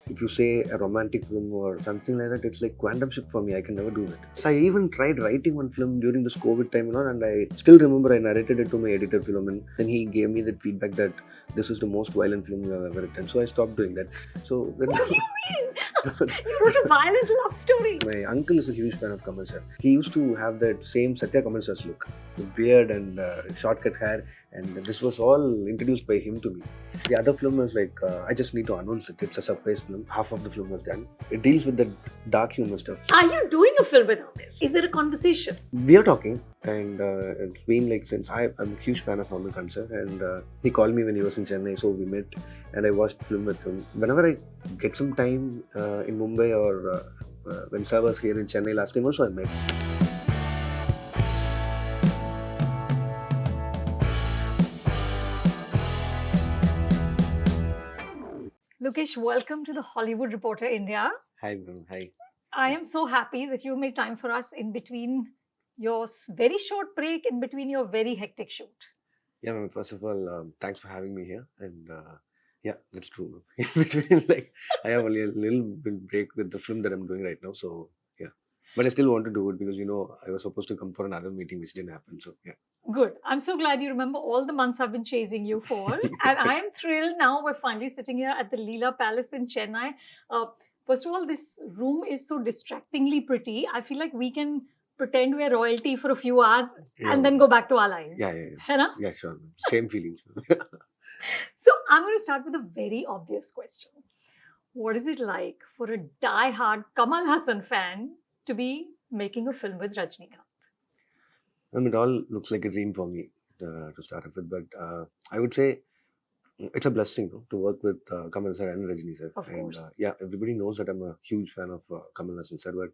If you say a romantic film or something like that, it's like quantum shift for me. I can never do that. So I even tried writing one film during this COVID time, and I still remember I narrated it to my editor, film, and then he gave me that feedback that this is the most violent film you have ever written. So I stopped doing that. So then, What do you mean? You wrote a violent love story. my uncle is a huge fan of Kamal sir. He used to have that same Satya Kamal sir's look, with beard and shortcut hair, and this was all introduced by him to me. The other film was like, I just need to announce it. It's a surprise film. Half of the film was done. It deals with the dark humor stuff. Are you doing a film with him? Is there a conversation? We are talking, and it's been like since I'm a huge fan of Rajinikanth sir, and he called me when he was in Chennai, so we met, and I watched film with him. Whenever I get some time in Mumbai or when sir was here in Chennai last time, also I met. Lokesh, welcome to the Hollywood Reporter India. Hi, bro. Hi. I am so happy that you made time for us in between your very short break, in between your very hectic shoot. Yeah, ma'am. First of all, thanks for having me here. And yeah, that's true. In between, like, I have only a little bit break with the film that I'm doing right now. So yeah, but I still want to do it because I was supposed to come for another meeting which didn't happen. So yeah. Good. I'm so glad you remember all the months I've been chasing you for. And I am thrilled now we're finally sitting here at the Leela Palace in Chennai. First of all, this room is so distractingly pretty. I feel like we can pretend we're royalty for a few hours and then go back to our lives. Yeah. Yeah, sure. Same feelings. So I'm going to start with a very obvious question. What is it like for a die-hard Kamal Haasan fan to be making a film with Rajinikanth? I mean, it all looks like a dream for me to start off with, but I would say it's a blessing to work with Kamal sir and Rajini sir. Of course. And yeah, everybody knows that I'm a huge fan of Kamal Haasan sir, but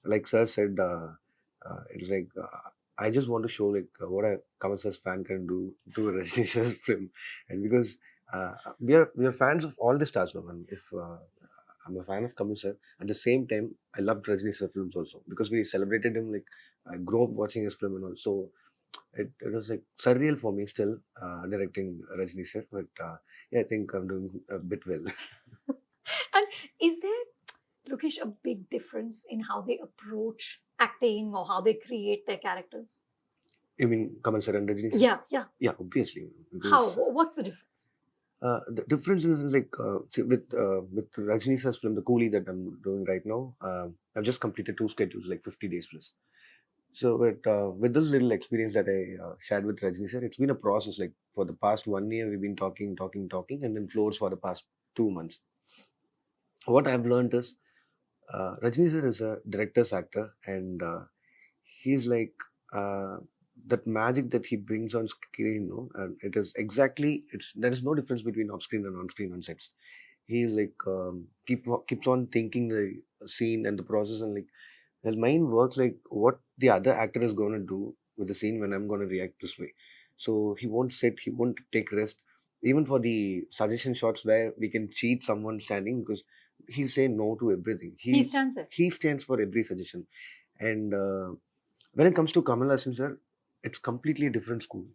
like sir said, it was like I just want to show like what a Kamal sir's fan can do to a Rajini sir's film, and because we are fans of all the stars, man. If I'm a fan of Kamal sir, at the same time I loved Rajini sir films also because we celebrated him. Like I grew up watching his film and all, so it was like surreal for me still directing Rajni sir, but yeah, I think I'm doing a bit well. And is there, Lokesh, a big difference in how they approach acting or how they create their characters? You mean Kamal sir and Rajni sir? Yeah, Obviously. How? What's the difference? The difference is like see, with Rajni sir's film, the Coolie that I'm doing right now, I've just completed 2 schedules, like 50 days plus. So with this little experience that I shared with Rajni sir, it's been a process. Like for the past 1 year, we've been talking, and then floors for the past 2 months. What I've learned is Rajni sir is a director's actor, and he's like that magic that he brings on screen. And it is exactly there is no difference between off screen and on screen on sets. He is like keeps on thinking the scene and the process, and like his mind works like what the other actor is going to do with the scene when I'm going to react this way. So he won't sit, he won't take rest. Even for the suggestion shots where we can cheat someone standing because he say no to everything. He stands there. He stands for every suggestion. And when it comes to Kamal Haasan sir, it's completely a different school.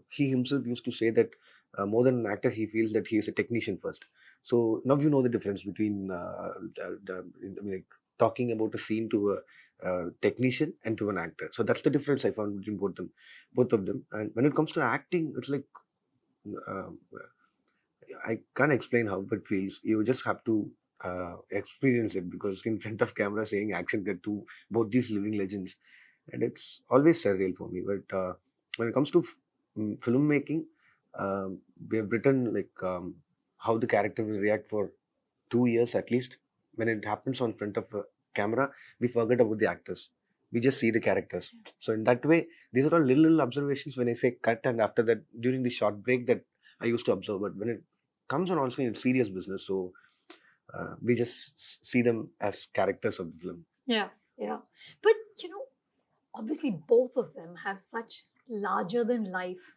He himself used to say that more than an actor, he feels that he is a technician first. So now you know the difference between I mean, like, talking about a scene to a technician and to an actor. So that's the difference I found between both of them. And when it comes to acting, it's like uh, I can't explain how it feels. You just have to experience it because in front of camera saying action, they're both these living legends, and it's always surreal for me. But when it comes to filmmaking, we have written like how the character will react for 2 years at least. When it happens on front of a camera, we forget about the actors. We just see the characters. So in that way, these are all little observations when I say cut, and after that, during the short break that I used to observe. But when it comes on screen, it's serious business. So we just see them as characters of the film. Yeah. But obviously both of them have such larger than life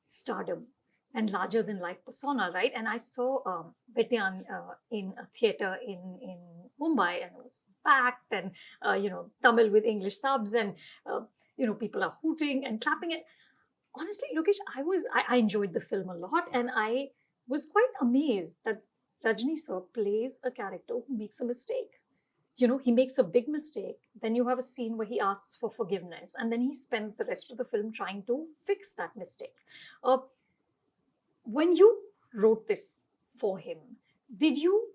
stardom and larger than life persona, right? And I saw Betyan in a theater in Mumbai, and it was packed, and Tamil with English subs, and people are hooting and clapping. And honestly, Lokesh, I enjoyed the film a lot, and I was quite amazed that Rajni sir plays a character who makes a mistake. He makes a big mistake. Then you have a scene where he asks for forgiveness, and then he spends the rest of the film trying to fix that mistake. Uh, when you wrote this for him, did you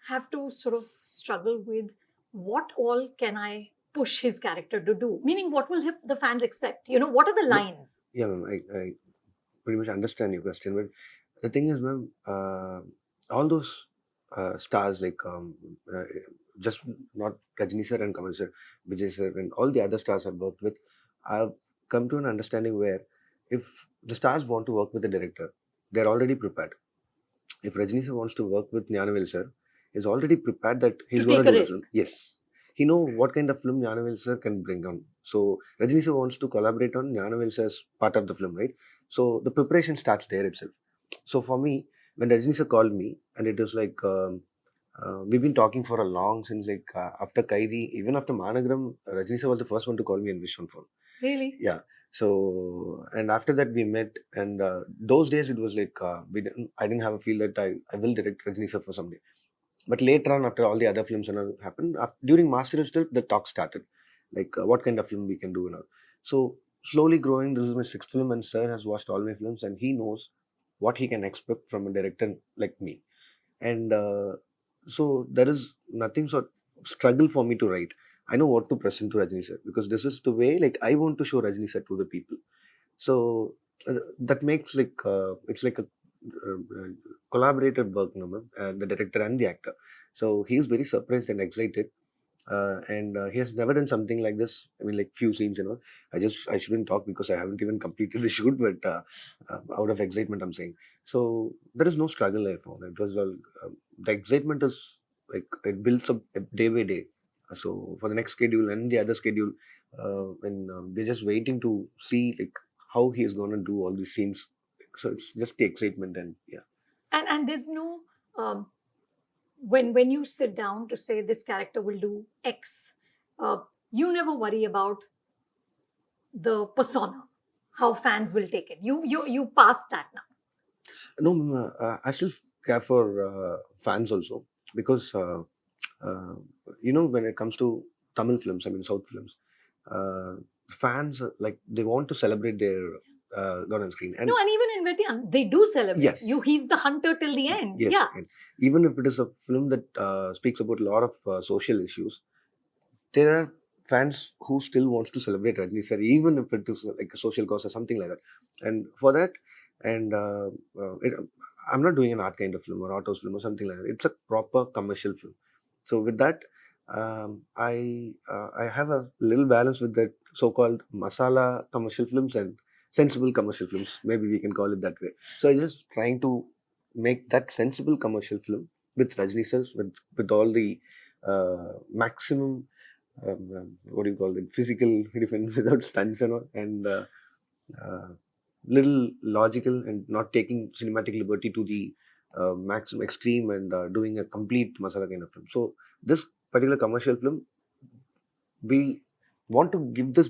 have to sort of struggle with what all can I push his character to do? Meaning, what will the fans accept? What are the No, lines? yeah, ma'am, I pretty much understand your question, but the thing is, ma'am, all those stars like uh, just not Rajini sir and Kamal sir, Vijay sir, and all the other stars I've worked with, I've come to an understanding where if the stars want to work with the director, they're already prepared. If Rajini sir wants to work with Gnanavel sir, he's already prepared that To he's going take to a do the risk. film. Yes. He know what kind of film Gnanavel sir can bring on. So Rajini sir wants to collaborate on Gnanavel sir's part of the film, right? So the preparation starts there itself. So for me, when Rajini sir called me, and it was like we've been talking for a long since like after Kaidi, even after Managram, Rajini sir was the first one to call me and wish on phone. Really? Yeah. So and after that we met, and those days it was like I didn't have a feel that I will direct Rajini sir for someday. But later on, after all the other films and all happened, during Master itself, the talk started, like what kind of film we can do and all. So slowly growing, this is my sixth film, and sir has watched all my films, and he knows what he can expect from a director like me. And so there is nothing sort of struggle for me to write. I know what to present to Rajini sir because this is the way like I want to show Rajini sir to the people. So that makes like it's like a collaborated work, no, ma'am, the director and the actor. So he's very surprised and excited, and he has never done something like this. I mean, like few scenes, you know. I shouldn't talk because I haven't even completed the shoot, but out of excitement, I'm saying. So there is no struggle I found. It was all the excitement is like it builds up day by day. So for the next schedule and the other schedule, when we're just waiting to see like how he is gonna do all these scenes. So it's just the excitement and yeah. And there's no um, when you sit down to say this character will do X, uh, you never worry about the persona, how fans will take it. You pass that now. No, I still care for fans also because uh, when it comes to Tamil films, I mean South films, uh, fans like they want to celebrate their God on screen and No, and even in Vetian, they do celebrate. yes, He's the hunter till the end. yes, Yeah. and even if it is a film that speaks about a lot of social issues, there are fans who still wants to celebrate Rajni sir, even if it is like a social cause or something like that. And for that, and I'm not doing an art kind of film or art house film or something like that. It's a proper commercial film. So with that, I have a little balance with that so-called masala commercial films and sensible commercial films. Maybe we can call it that way. So I'm just trying to make that sensible commercial film with Rajni sir, with all the maximum what do you call it, physical defense without stunts and all, and uh, little logical and not taking cinematic liberty to the maximum extreme and doing a complete masala kind of film. So this particular commercial film, we want to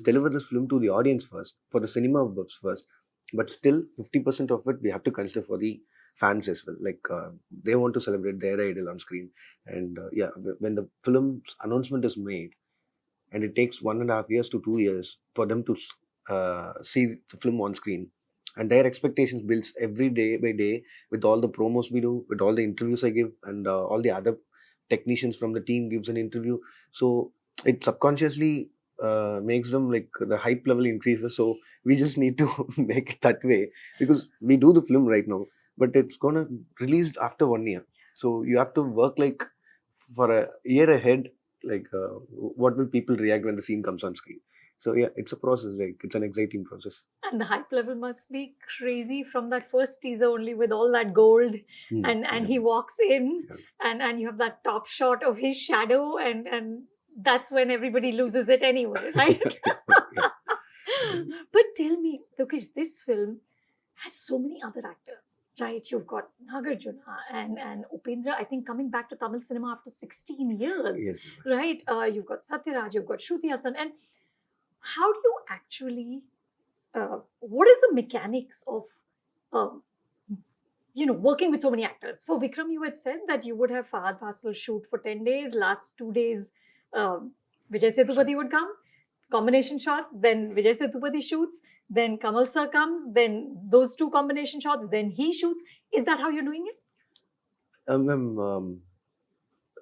deliver this film to the audience first, for the cinema buffs first, but still 50% of it we have to consider for the fans as well. Like they want to celebrate their idol on screen, and yeah, when the film's announcement is made and it takes 1.5 years to 2 years for them to see the film on screen, and their expectations builds every day by day with all the promos we do, with all the interviews I give, and all the other technicians from the team gives an interview. So it subconsciously makes them like the hype level increases. So we just need to make it that way because we do the film right now, but it's gonna released after 1 year. So you have to work like for a year ahead, like what will people react when the scene comes on screen. So yeah, it's a process, like it's an exciting process. And the hype level must be crazy from that first teaser only with all that gold. And Yeah, he walks in, yeah. and you have that top shot of his shadow, and that's when everybody loses it anyway, right? Yeah. But tell me, Lokesh, this film has so many other actors, right? You've got Nagarjuna and Upendra, I think, coming back to Tamil cinema after 16 years, Yes. right? You've got Satyaraj, you've got Shruti Hassan. And how do you actually, what is the mechanics of um, working with so many actors. For Vikram, you had said that you would have Fahad Fasil shoot for 10 days. Last 2 days, Vijay Sethupathi would come, combination shots, then Vijay Sethupathi shoots, then Kamal sir comes, then those two combination shots, then he shoots. Is that how you're doing it?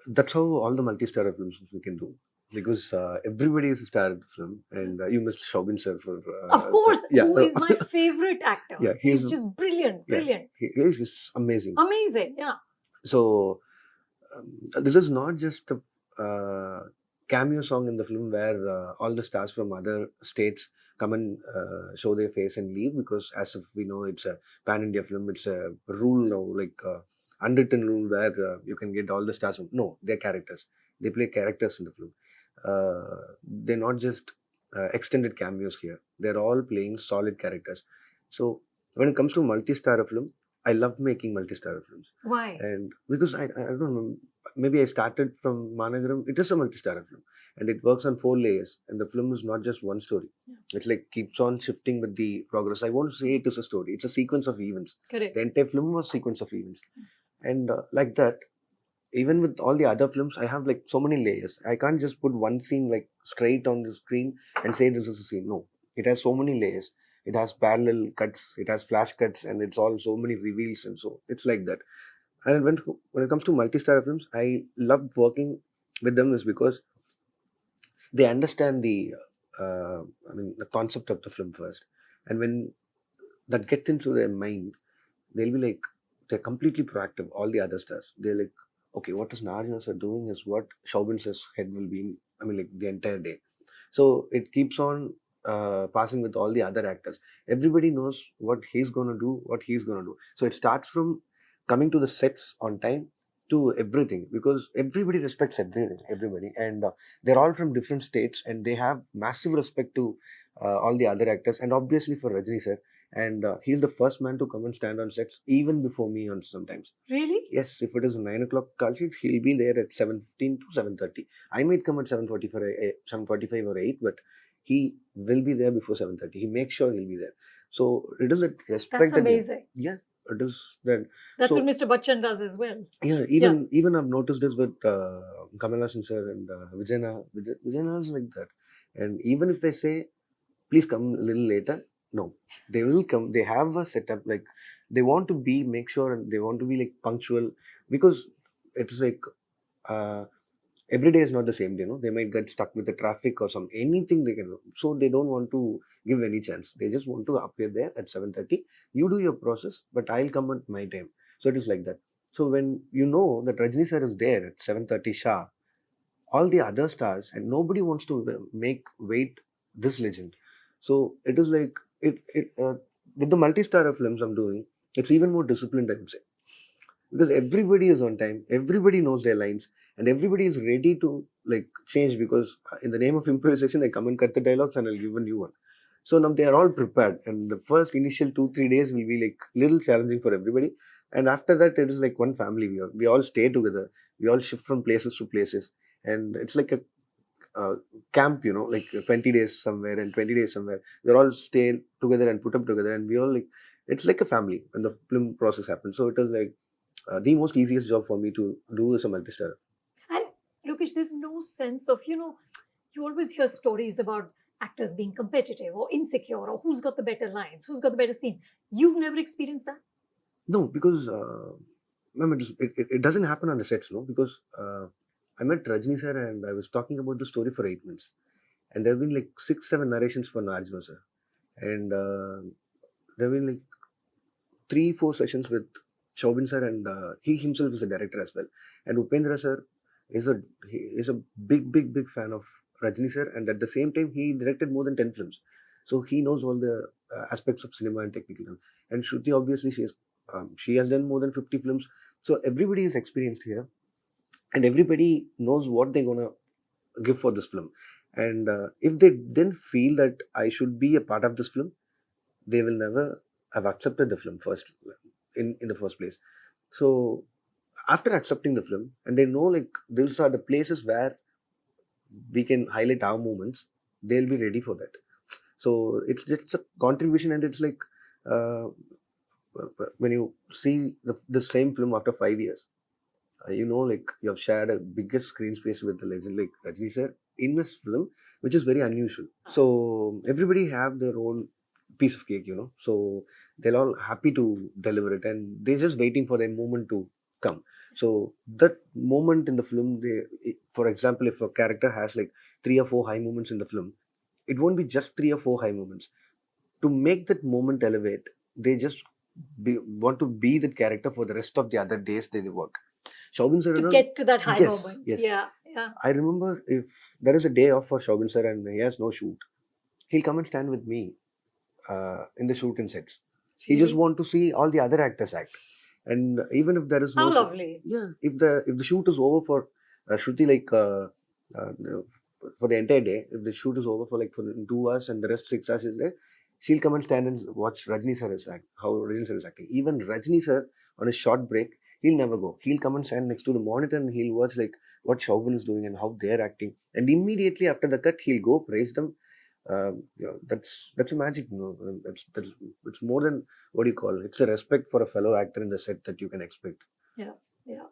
That's how all the multi-star films we can do. Because everybody is a star of the film, and you missed Shobin sir for. Of course, Yeah. who is my favorite actor. Yeah, he's just brilliant, yeah, brilliant. He is amazing. Amazing, yeah. So this is not just a cameo song in the film where all the stars from other states come and show their face and leave, because as if we know it's a pan-India film, it's a rule now, like unwritten rule where you can get all the stars. No, they're characters. They play characters in the film. They're not just extended cameos here. They're all playing solid characters. So when it comes to multi-star film, I love making multi-star films. Why? And because I don't know, maybe I started from Managaram. It is a multi-star film, and it works on 4 layers. And the film is not just one story. Yeah. It's like keeps on shifting with the progress. I won't say it is a story. It's a sequence of events. Correct. The entire film was sequence of events, and like that. Even with all the other films, I have like so many layers. I can't just put one scene like straight on the screen and say this is a scene. No, it has so many layers. It has parallel cuts, it has flash cuts, and it's all so many reveals, and so it's like that. And when it comes to multi-star films, I love working with them is because they understand the concept of the film first, and when that gets into their mind, they'll be like, they're completely proactive. All the other stars, they're like, okay, what is Narjas are doing is what Chaubin's head will be in, like the entire day. So it keeps on passing with all the other actors. Everybody knows what he's going to do, what he's going to do. So it starts from coming to the sets on time to everything, because everybody respects everybody, and they're all from different states, and they have massive respect to all the other actors, and obviously for Rajini sir. And he's the first man to come and stand on sets even before me on sometimes. Really? Yes, if it is 9 o'clock call sheet, he'll be there at 7:15 to 7:30. I might come at 7:45 or 8, but he will be there before 7:30. He makes sure he'll be there. So it is a respect. That's amazing. Yeah, it is that. That's what Mr. Bachchan does as well. Yeah, even I've noticed this with Kamal Haasan sir and Vijayana is like that. And even if they say, please come a little later, no, they will come. They have a setup, like they want to make sure, and they want to be like punctual, because it's like every day is not the same day. They might get stuck with the traffic or anything they can do. So they don't want to give any chance. They just want to appear there at 7:30. You do your process, but I'll come at my time. So it is like that. So when you know that Rajni sir is there at 7:30 sharp, all the other stars, and nobody wants to wait this legend. So it is like with the multi-star films I'm doing, it's even more disciplined, I would say, because everybody is on time, everybody knows their lines, and everybody is ready to like change, because in the name of improvisation, I come and cut the dialogues and I'll give a new one. So now they are all prepared, and the first initial 2-3 days will be like little challenging for everybody, and after that it is like one family. We all stay together, we all shift from places to places, and it's like a camp, like 20 days somewhere and 20 days somewhere. We're all stay together and put up together, and we all like, it's like a family when the film process happens. So it is like the most easiest job for me to do is a multi-star. And Lokesh, there's no sense of, you always hear stories about actors being competitive or insecure, or who's got the better lines, who's got the better scene. You've never experienced that? No, because it doesn't happen on the sets, no, because I met Rajni sir and I was talking about the story for 8 months, and there have been like 6-7 narrations for Narjno sir, and there have been like 3-4 sessions with Chaubin sir, and he himself is a director as well. And Upendra sir is a big fan of Rajni sir, and at the same time he directed more than 10 films, so he knows all the aspects of cinema and technical. And Shruti, obviously, she has done more than 50 films, so everybody is experienced here, and everybody knows what they're gonna give for this film. And if they didn't feel that I should be a part of this film, they will never have accepted the film first in the first place. So after accepting the film, and they know like these are the places where we can highlight our moments, they'll be ready for that. So it's just a contribution, and it's like when you see the same film after 5 years, like you have shared a biggest screen space with the legend like Rajini sir in this film, which is very unusual. So everybody have their own piece of cake, So they're all happy to deliver it, and they're just waiting for their moment to come. So that moment in the film, for example, if a character has like 3 or 4 high moments in the film, it won't be just 3 or 4 high moments. To make that moment elevate, they just want to be that character for the rest of the other days they work. Shobin sir, To get to that high yes, moment. yes. Yeah, yeah. I remember if there is a day off for Shobin sir and he has no shoot, he'll come and stand with me in the shooting sets. He just Really? want to see all the other actors act, and even if there is How no lovely. yeah, if the shoot is over for Shruti, like for the entire day, if the shoot is over for 2 hours and the rest 6 hours is there, she'll come and stand and watch Rajni sir is act, how Rajni sir is acting. Even Rajni sir on a short break, he'll never go. He'll come and stand next to the monitor and he'll watch like what Shobhan is doing and how they're acting. And immediately after the cut, he'll go praise them. That's a magic. That's it's more than what do you call it. It's a respect for a fellow actor in the set that you can expect. Yeah, yeah.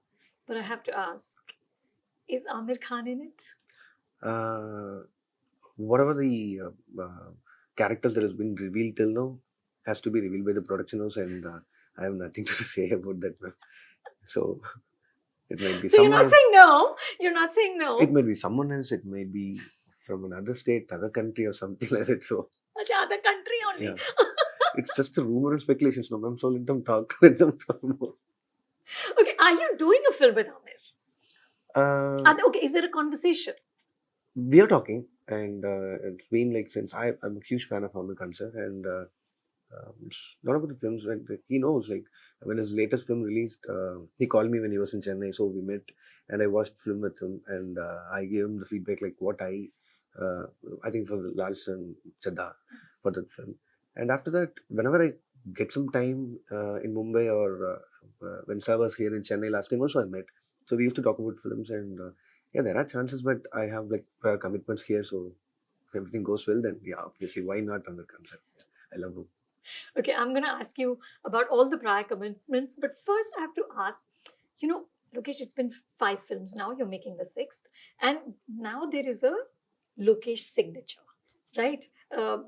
But I have to ask, is Amir Khan in it? Uh, Whatever the characters that has been revealed till now has to be revealed by the production house, and I have nothing to say about that. So it might be So you're someone not else. saying no. You're not saying It no. might be someone else. It might be from another state, other country, or something like that. So Acha, other country only. yeah, it's just a rumor and speculations. No, ma'am. So let them talk. Let them talk more. Okay, are you doing a film with Amir? Okay, is there a conversation? We are talking, and it's been like since I'm a huge fan of Amir Khan sir, and it's not about the films. Like he knows, like when his latest film released, he called me when he was in Chennai, so we met, and I watched film with him, and I gave him the feedback like what uh, I think for Lals and Chadda for that film, and after that, whenever I get some time in Mumbai or when Sir was here in Chennai last time, also I met, so we used to talk about films and. Yeah, there are chances, but I have like prior commitments here, so if everything goes well, then yeah, obviously, why not on the concept? Yeah, I love him. Okay, I'm going to ask you about all the prior commitments, but first I have to ask, Lokesh, it's been 5 films now. You're making the 6th, and now there is a Lokesh signature, right?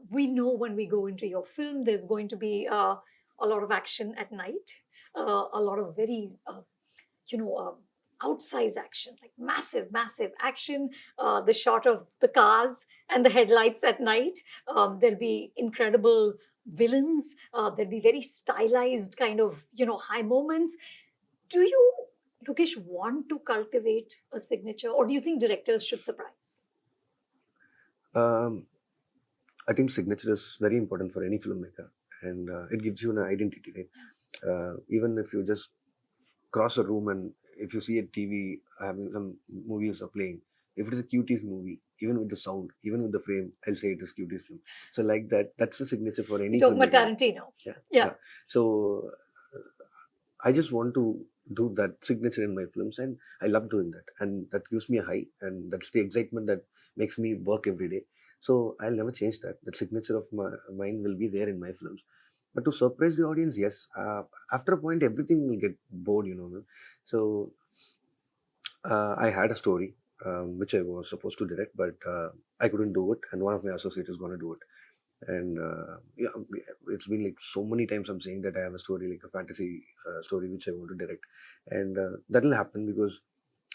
We know when we go into your film, there's going to be a lot of action at night, a lot of very, outsize action, like massive, massive action. The shot of the cars and the headlights at night. There'll be incredible villains. There'll be very stylized kind of, high moments. Do you, Lokesh, want to cultivate a signature, or do you think directors should surprise? Um, I think signature is very important for any filmmaker, and it gives you an identity, right? Even if you just cross a room and if you see a TV having some movies are playing, if it is a cuties movie, even with the sound, even with the frame, I'll say it is cuties film. So like that, that's the signature for You're any talking about filmmaker. Tarantino. Yeah, Yeah. yeah. So I just want to do that signature in my films, and I love doing that, and that gives me a high, and that's the excitement that makes me work every day. So I'll never change that. That signature of mine will be there in my films. But to surprise the audience, yes. After a point, everything will get bored, no? So I had a story which I was supposed to direct, but I couldn't do it, and one of my associates is going to do it. And yeah, it's been like so many times I'm saying that I have a story like a fantasy story which I want to direct, and that'll happen because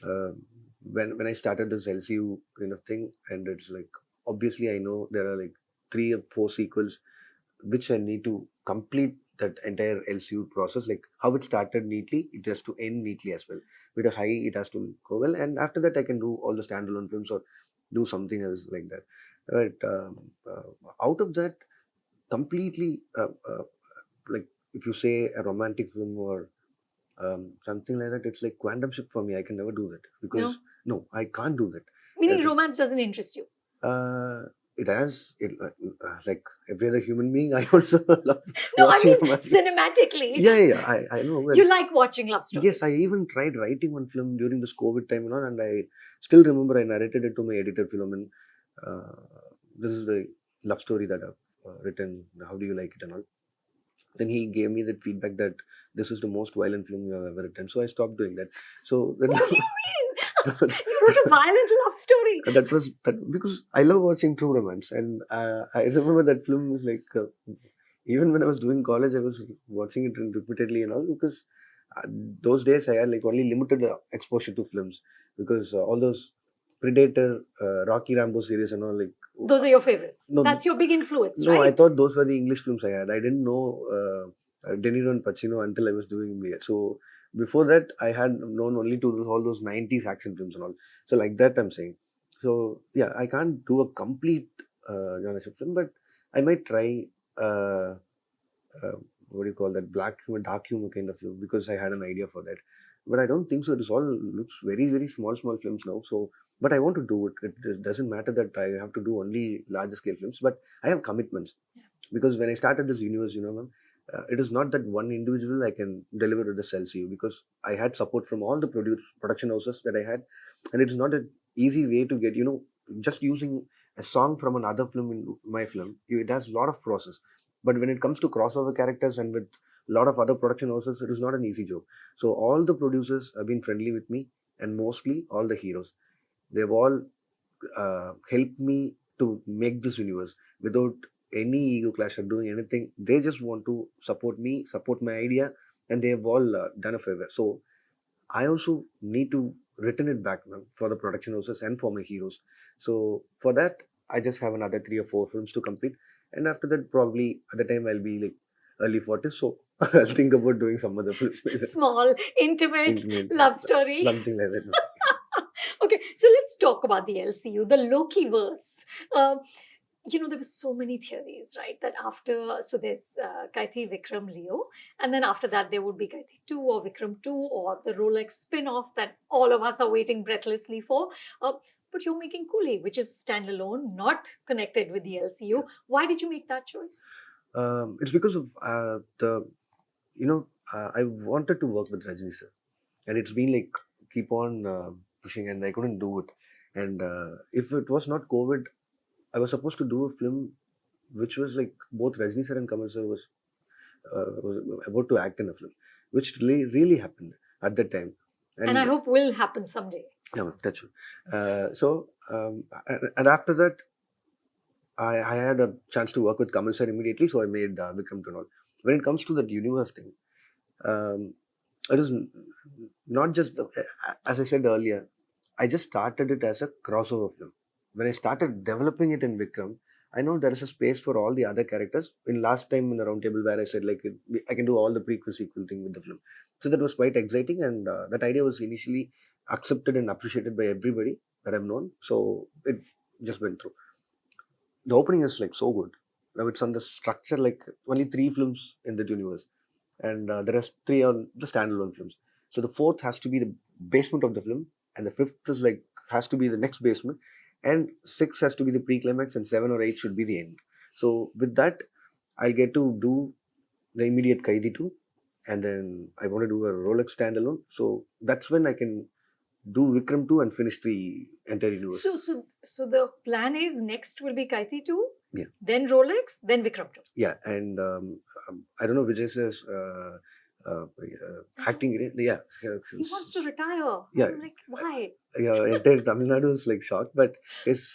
uh, when I started this LCU kind of thing, and it's like obviously I know there are like 3 or 4 sequels which I need to complete that entire LCU process, like how it started neatly, it has to end neatly as well. With a high, it has to go well, and after that, I can do all the standalone films or do something else like that. But out of that, completely, like if you say a romantic film or something like that, it's like quantum shift for me. I can never do that No? because no, I can't do that. Meaning And, romance doesn't interest you. uh, it has it like every other human being. I also love No, I watching mean romantic. cinematically. Yeah. I know. Well, You like watching love stories. yes, I even tried writing one film during this COVID time, and I still remember I narrated it to my editor, Philomen. This is the love story that I've written. How do you like it and all? Then he gave me that feedback that this is the most violent film you have ever written. So I stopped doing that. So then What do you mean? You wrote a violent love story. that was that because I love watching true romance, and I remember that film was like even when I was doing college, I was watching it repeatedly and all because uh, those days I had like only limited exposure to films because all those Predator, Rocky Rambo series and all like Those are your favorites. no That's your big influence, no I right? thought those were the English films I had. I didn't know De Niro and Pacino until I was doing MBA. So before that, I had known only to all those 90s action films and all. So like that, I'm saying. So yeah, I can't do a complete genre of film, but I might try. Uh, what do you call that, black humor, dark humor kind of film because I had an idea for that. But I don't think so. It is all looks very very small films now. So, but I want to do it. It doesn't matter that I have to do only larger scale films, but I have commitments because when I started this universe, ma'am, it is not that one individual I can deliver to the LCU because I had support from all the production houses that I had, and it's not an easy way to get just using a song from another film in my film. It has a lot of process, but when it comes to crossover characters and with a lot of other production houses, it is not an easy job. So all the producers have been friendly with me, and mostly all the heroes. They've all helped me to make this universe without any ego clash or doing anything. They just want to support me, support my idea, and they have all done a favor. So I also need to return it back, man, for the production houses and for my heroes. So for that, I just have another 3 or 4 films to complete, and after that, probably at the time I'll be like early 40s. So I'll think about doing some other films, like that. Small, intimate Intimate, love story. something like that. Okay, so let's talk about the LCU, the Loki verse. There were so many theories, right? That after, so there's Kaithi, Vikram, Leo, and then after that there would be Kaithi 2 or Vikram 2 or the Rolex spin-off that all of us are waiting breathlessly for. But you're making Coolie, which is standalone, not connected with the LCU. Why did you make that choice? It's because of I wanted to work with Rajini sir, and it's been like keep on pushing, and I couldn't do it. And if it was not COVID, I was supposed to do a film which was like both Rajni sir and Kamal sir was about to act in a film, which really happened at that time. And I hope will happen someday. Yeah, that's true. And after that, I had a chance to work with Kamal sir immediately, so I made Vikram to all. When it comes to that universe thing, um, it is not just as I said earlier. I just started it as a crossover film. When I started developing it in Vikram, I know there is a space for all the other characters. In last time in the roundtable where I said like I can do all the prequel sequel thing with the film, so that was quite exciting, and that idea was initially accepted and appreciated by everybody that I've known. So it just went through. The opening is like so good. Now it's on the structure like only 3 films in that universe, and the rest 3 on the standalone films. So the fourth has to be the basement of the film, and the fifth is like has to be the next basement, and 6 has to be the pre-climax, and 7 or 8 should be the end. So with that, I'll get to do the immediate Kaidi 2, and then I want to do a Rolex standalone. So that's when I can do Vikram 2 and finish the entire universe. So the plan is next will be Kaithi 2, Yeah. then Rolex, then Vikram 2. Yeah, and I don't know Vijay says acting in it. Yeah, He wants to retire. Yeah. I'm like, why? yeah, entire Tamil Nadu is like shocked, but his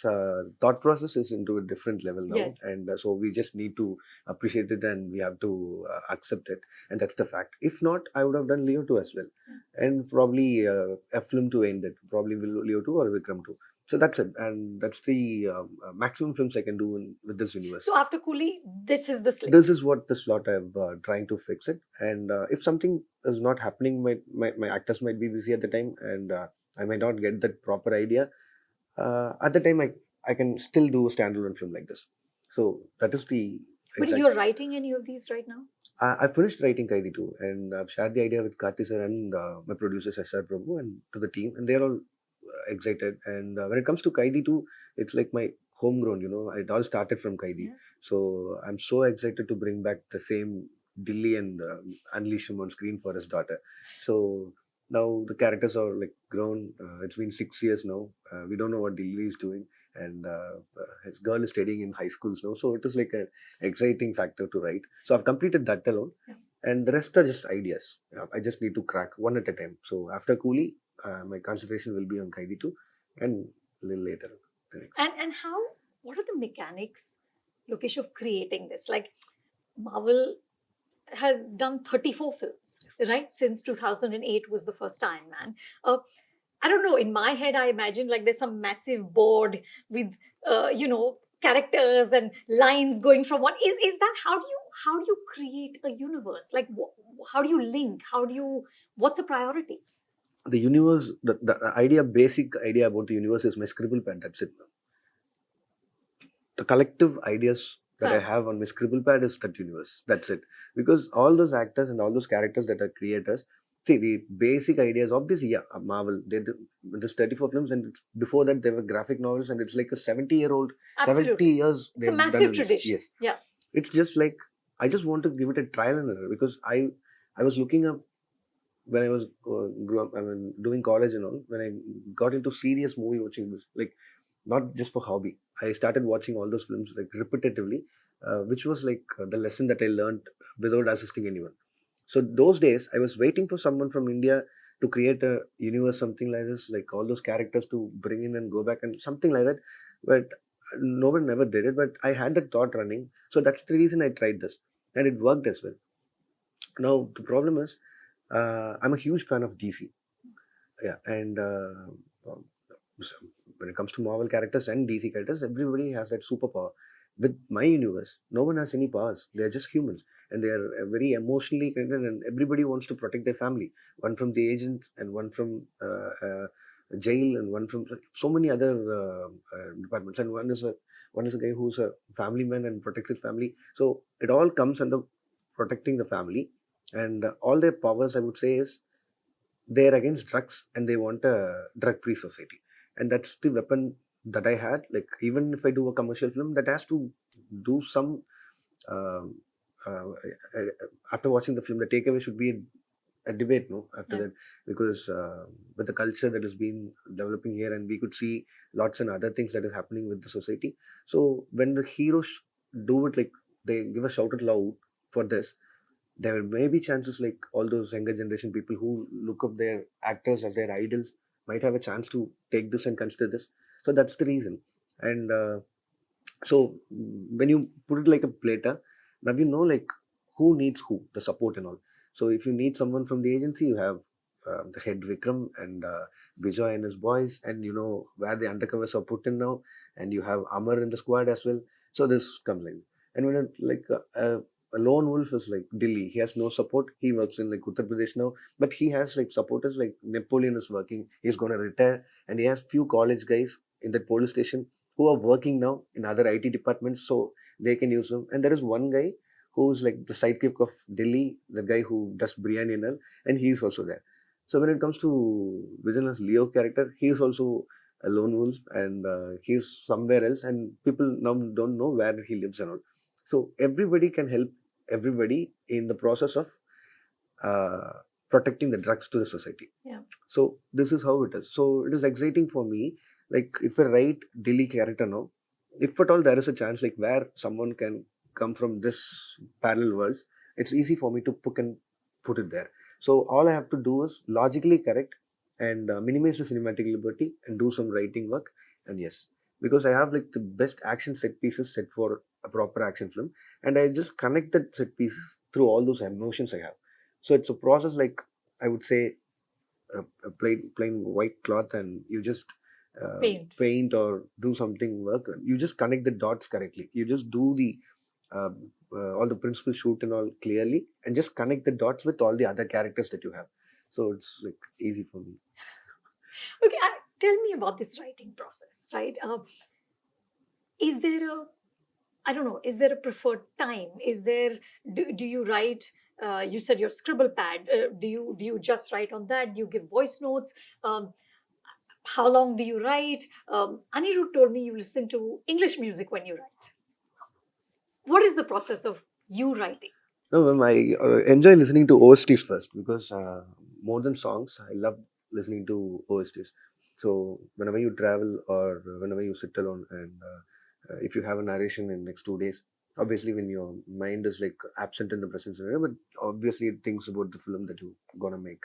thought process is into a different level now, Yes. and so we just need to appreciate it, and we have to accept it, and that's the fact. If not, I would have done Leo 2 as well, and probably a film to end it, probably Leo 2 or Vikram 2. So that's it, and that's the maximum films I can do with this universe. So after Coolie, this is the slate. This is what the slot I'm trying to fix it, and if something is not happening, my actors might be busy at the time, and I might not get that proper idea. At the time, I can still do a standalone film like this. So that is the. But you're writing any of these right now? I finished writing Kaidi 2, and I've shared the idea with Karthi sir and my producers SR Prabhu and to the team, and they're all excited. And when it comes to Kaidi 2, it's like my homegrown, it all started from Kaidi. Yeah. So I'm so excited to bring back the same Dilly and unleash him on screen for his daughter. So Now the characters are like grown. It's been 6 years now. We don't know what Dilli is doing, and his girl is studying in high schools now. So it is like an exciting factor to write. So I've completed that alone, Yeah. and the rest are just ideas. I just need to crack one at a time. So after Coolie, my concentration will be on Kaidi 2, and a little later the next. And how, what are the mechanics, Lokesh, of creating this? Like, Marvel has done 34 films, right? Since 2008 was the first Iron Man. I don't know, in my head, I imagine like there's some massive board with, characters and lines going from one. Is that how do you create a universe? Like, how do you link? What's a priority? The universe, the idea, basic idea about the universe is my scribble pad. That's it. The collective ideas that I have on my scribble pad is that universe. That's it. Because all those actors and all those characters that are creators, see the basic ideas. Obviously, yeah, Marvel. They did this 34 films, and before that, they were graphic novels, and it's like a 70-year-old, 70 years. It's a They've massive done this. tradition. Yes, Yeah. it's just like I just want to give it a trial and error because I was looking up when I was grew up. I mean, doing college and all. When I got into serious movie watching, this like not just for hobby. I started watching all those films like repetitively, which was like the lesson that I learned without assisting anyone. So those days, I was waiting for someone from India to create a universe, something like this, like all those characters to bring in and go back and something like that. But no one ever did it. But I had that thought running, so that's the reason I tried this, and it worked as well. Now the problem is, I'm a huge fan of DC. Yeah, and um, so when it comes to Marvel characters and DC characters, everybody has that superpower. With my universe, no one has any powers. They are just humans, and they are very emotionally connected. And everybody wants to protect their family. One from the agent, and one from jail, and one from so many other departments. And one is a guy who's a family man and protects his family. So it all comes under protecting the family, and all their powers, I would say, is they're against drugs and they want a drug free society, and that's the weapon that I had. Like, even if I do a commercial film, that has to do some um, uh, after watching the film, the takeaway should be a debate, no, after that, because with the culture that has been developing here, and we could see lots and other things that is happening with the society. So when the heroes do it, like they give a shout out loud for this, there may be chances like all those younger generation people who look up their actors as their idols might have a chance to take this and consider this. So that's the reason. And so when you put it like a platter, now you know like who needs who, the support and all. So if you need someone from the agency, you have the head Vikram and Vijay and his boys, and you know where the undercovers are put in now, and you have Amar in the squad as well. So this comes in. And when it, like a lone wolf is like Delhi, he has no support. He works in like Uttar Pradesh now, but he has like supporters. Like Napoleon is working, he's going to retire, and he has few college guys in that police station who are working now in other IT departments, so they can use them. And there is one guy who's like the sidekick of Delhi, the guy who does biryani and all, and he's also there. So when it comes to Vigilan's Leo character, he is also a lone wolf, and he's somewhere else, and people now don't know where he lives and all. So everybody can help everybody in the process of uh, protecting the drugs to the society. Yeah. So this is how it is. So it is exciting for me. Like if I write Delhi character now, if at all there is a chance like where someone can come from this parallel worlds, it's easy for me to put it there. So all I have to do is logically correct and minimize the cinematic liberty and do some writing work. And yes, because I have like the best action set pieces set for a proper action film, and I just connect that set piece through all those emotions I have. So it's a process like I would say a plain white cloth, and you just paint or do something work. You just connect the dots correctly. You just do the all the principal shoot and all clearly, and just connect the dots with all the other characters that you have. So it's like easy for me. Okay, tell me about this writing process, right? Is there a, I don't know, is there a preferred time? Is there, do you write, you said your scribble pad, do you just write on that? Do you give voice notes? How long do you write? Anirudh told me you listen to English music when you write. What is the process of you writing? No, ma'am, I enjoy listening to OSTs first because more than songs, I love listening to OSTs. So whenever you travel or whenever you sit alone, and if you have a narration in next 2 days, obviously when your mind is like absent in the present scenario, but obviously it thinks about the film that you're gonna make.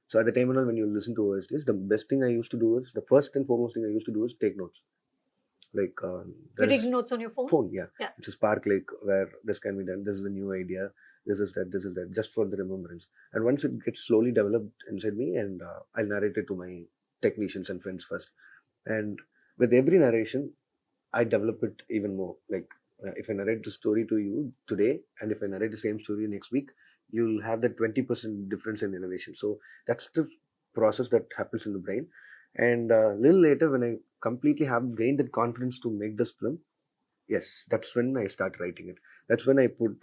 So at the time and all, when you listen to OSTs, the best thing I used to do is, the first and foremost thing I used to do is take notes. Like You there take is notes on your phone? phone, yeah. Yeah. It's a spark, like where this can be done. This is a new idea. This is that, just for the remembrance. And once it gets slowly developed inside me, and I'll narrate it to my technicians and friends first. And with every narration, I develop it even more. Like if I narrate the story to you today, and if I narrate the same story next week, you'll have that 20% difference in innovation. So that's the process that happens in the brain. And a little later, when I completely have gained that confidence to make this film, yes, that's when I start writing it. That's when I put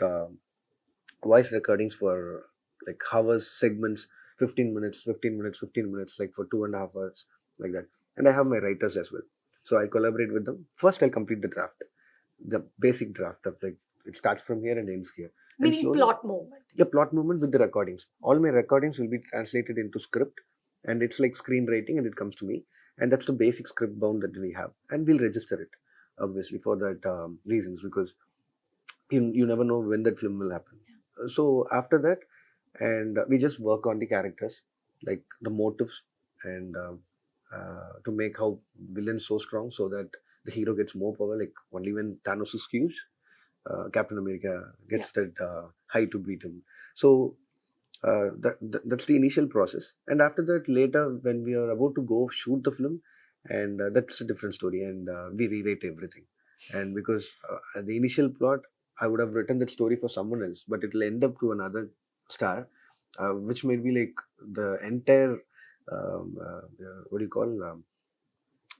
voice recordings for like hours, segments, 15 minutes, 15 minutes, 15 minutes, like for 2.5 hours, like that. And I have my writers as well. So I collaborate with them. First, I'll complete the basic draft of like, it starts from here and ends here. And Meaning slowly, plot movement. yeah, plot movement with the recordings. All my recordings will be translated into script, and it's like screenwriting, and it comes to me. And that's the basic script bound that we have. And we'll register it, obviously, for that reasons, because you never know when that film will happen. So after that, and we just work on the characters, like the motives, and to make how villain so strong, so that the hero gets more power. Like only when Thanos is huge, Captain America gets that high to beat him. So that's the initial process, and after that, later when we are about to go shoot the film, and that's a different story, and we rewrite everything. And because the initial plot, I would have written that story for someone else, but it will end up to another star, which may be like the entire what do you call,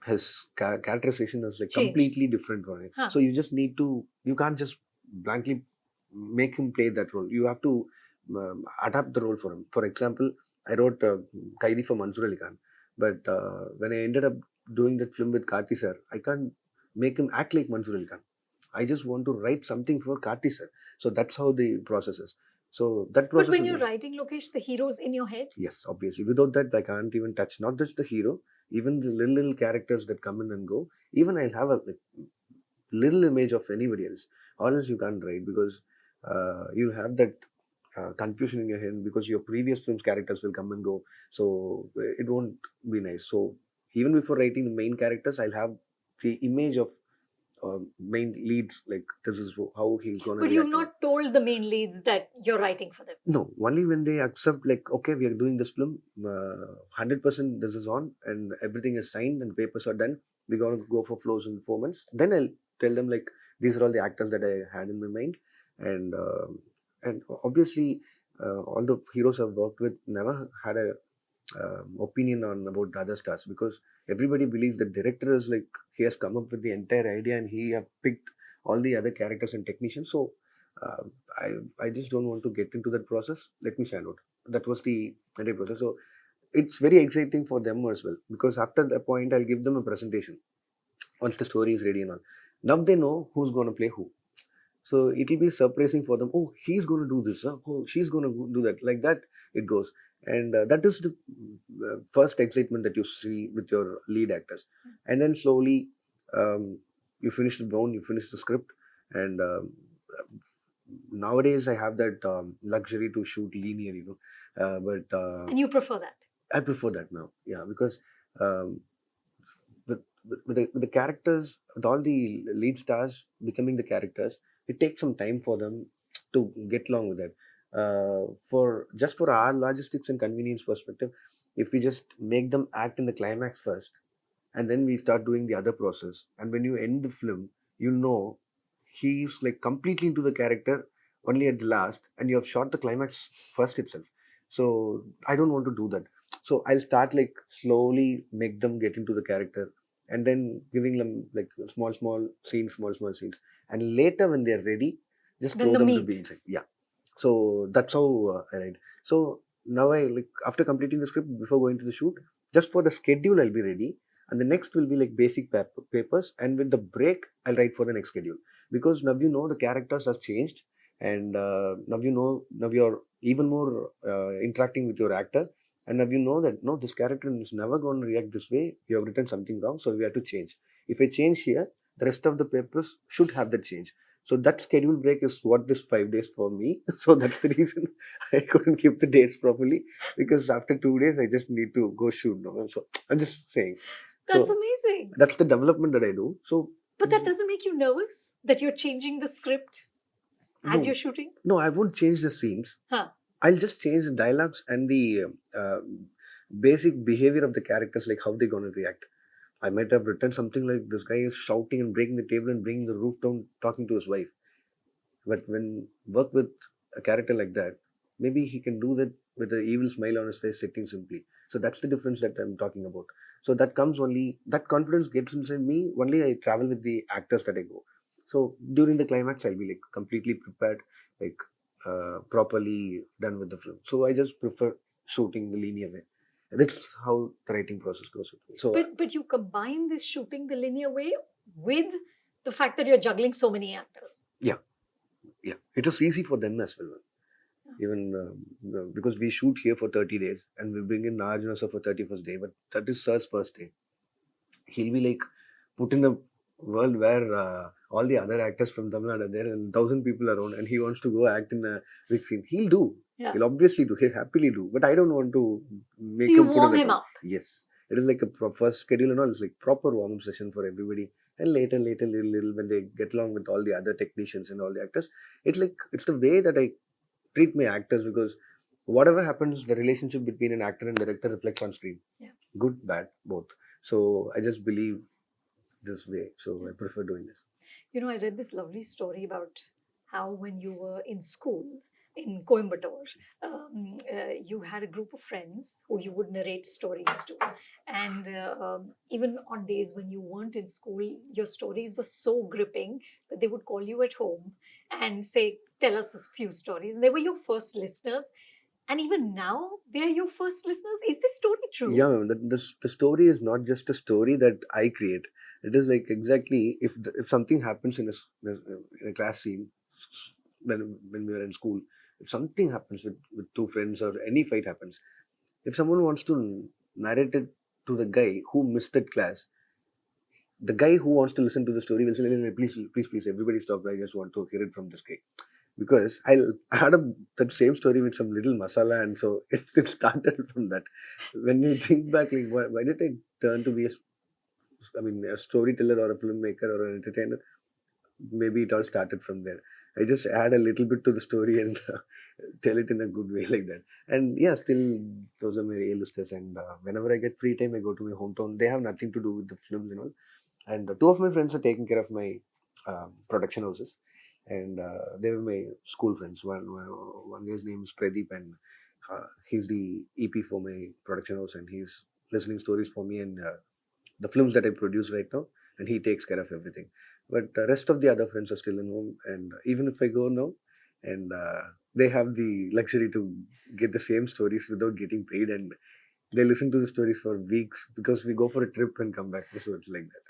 his characterization is like Change. completely different from it. Huh. So you can't just blankly make him play that role. You have to adapt the role for him. For example, I wrote Kaidi for Mansoor Ali Khan, but when I ended up doing that film with Karthi sir, I can't make him act like Mansoor Ali Khan. I just want to write something for Karthi sir. So that's how the process is. So that But process when will you're be, writing, Lokesh, the hero's in your head? yes, obviously. Without that, I can't even touch not just the hero, even the little characters that come in and go. Even I'll have a like, little image of anybody else, or else you can't write, because you have that confusion in your head, because your previous film's characters will come and go. So it won't be nice. So even before writing the main characters, I'll have the image of main leads, like this is how he's gonna But you've react. not told the main leads that you're writing for them. No, only when they accept, like, okay, we are doing this film, 100% this is on, and everything is signed and papers are done. We're gonna go for flows in 4 months. Then I'll tell them like these are all the actors that I had in my mind, and obviously all the heroes I've worked with never had a opinion on about the other stars, because everybody believes the director is like he has come up with the entire idea and he have picked all the other characters and technicians. So uh, I I just don't want to get into that process. Let me stand out. That was the entire process. So it's very exciting for them as well, because after that point I'll give them a presentation once the story is ready and all. Now they know who's going to play who. So it will be surprising for them. Oh, he's going to do this. Huh? Oh, she's going to do that. Like that, it goes. And that is the first excitement that you see with your lead actors. And then slowly, um, you finish the bone, you finish the script. And nowadays, I have that luxury to shoot linear, but And you prefer that. I prefer that now. Yeah, because um, with the characters, with all the lead stars becoming the characters, it takes some time for them to get along with it. For just for our logistics and convenience perspective, if we just make them act in the climax first, and then we start doing the other process, and when you end the film, he's like completely into the character only at the last, and you have shot the climax first itself. So I don't want to do that. So I'll start like slowly make them get into the character, and then giving them like small scenes, and later when they're ready, just Then throw the them to meat. be inside. Yeah. So that's how I write. So now I like after completing the script, before going to the shoot, just for the schedule I'll be ready, and the next will be like basic papers, and with the break I'll write for the next schedule, because now the characters have changed, and now you're even more interacting with your actor. And now you know that no, this character is never going to react this way. You have written something wrong, so we have to change. If I change here, the rest of the papers should have that change. So that schedule break is what this 5 days for me. So that's the reason I couldn't keep the dates properly, because after 2 days I just need to go shoot. No? So I'm just saying. That's So amazing. that's the development that I do. So But that doesn't make you nervous that you're changing the script as no, you're shooting? no, I won't change the scenes. Huh. I'll just change the dialogues and the basic behavior of the characters, like how they're going to react. I might have written something like this guy is shouting and breaking the table and bringing the roof down, talking to his wife. But when work with a character like that, maybe he can do that with an evil smile on his face, sitting simply. So that's the difference that I'm talking about. So that comes only, that confidence gets inside me. Only I travel with the actors that I go. So during the climax, I'll be like completely prepared, like properly done with the film. So I just prefer shooting the linear way. That's how the writing process goes with me. So But you combine this shooting the linear way with the fact that you're juggling so many actors. yeah, it was easy for them as well. Even because we shoot here for 30 days and we bring in Arjun also for 31st day, but that is Sir's first day. He'll be like put in a world where all the other actors from Tamil Nadu are there and 1,000 people around, and he wants to go act in a big scene. He'll do. Yeah. He'll obviously do. He'll happily do. But I don't want to make So you him put warm in him a up. Yes. It is like a first schedule and all. It's like proper warm up session for everybody. And later, little, when they get along with all the other technicians and all the actors, it's like, it's the way that I treat my actors, because whatever happens, the relationship between an actor and director reflects on screen. Yeah. Good, bad, both. So I just believe this way. So I prefer doing this. You know, I read this lovely story about how when you were in school in Coimbatore, you had a group of friends who you would narrate stories to. And even on days when you weren't in school, your stories were so gripping that they would call you at home and say, tell us a few stories. And they were your first listeners. And even now, they're your first listeners. Is this story true? Yeah, the story is not just a story that I create. It is like exactly if something happens in a class scene, when we were in school, if something happens with two friends or any fight happens, if someone wants to narrate it to the guy who missed that class, the guy who wants to listen to the story will say, please, everybody stop. I just want to hear it from this guy. Because I had that same story with some little masala, and so it started from that. When you think back, like, why did I turn to be a storyteller or a filmmaker or an entertainer? Maybe it all started from there. I just add a little bit to the story and tell it in a good way like that. And yeah, still those are my A-listers. And whenever I get free time, I go to my hometown. They have nothing to do with the films and all. And two of my friends are taking care of my production houses, and they were my school friends. One guy's name is Pradeep, and he's the EP for my production house, and he's listening stories for me and the films that I produce right now, and he takes care of everything. But the rest of the other friends are still in home, and even if I go now, and they have the luxury to get the same stories without getting paid, and they listen to the stories for weeks because we go for a trip and come back. So it's like that.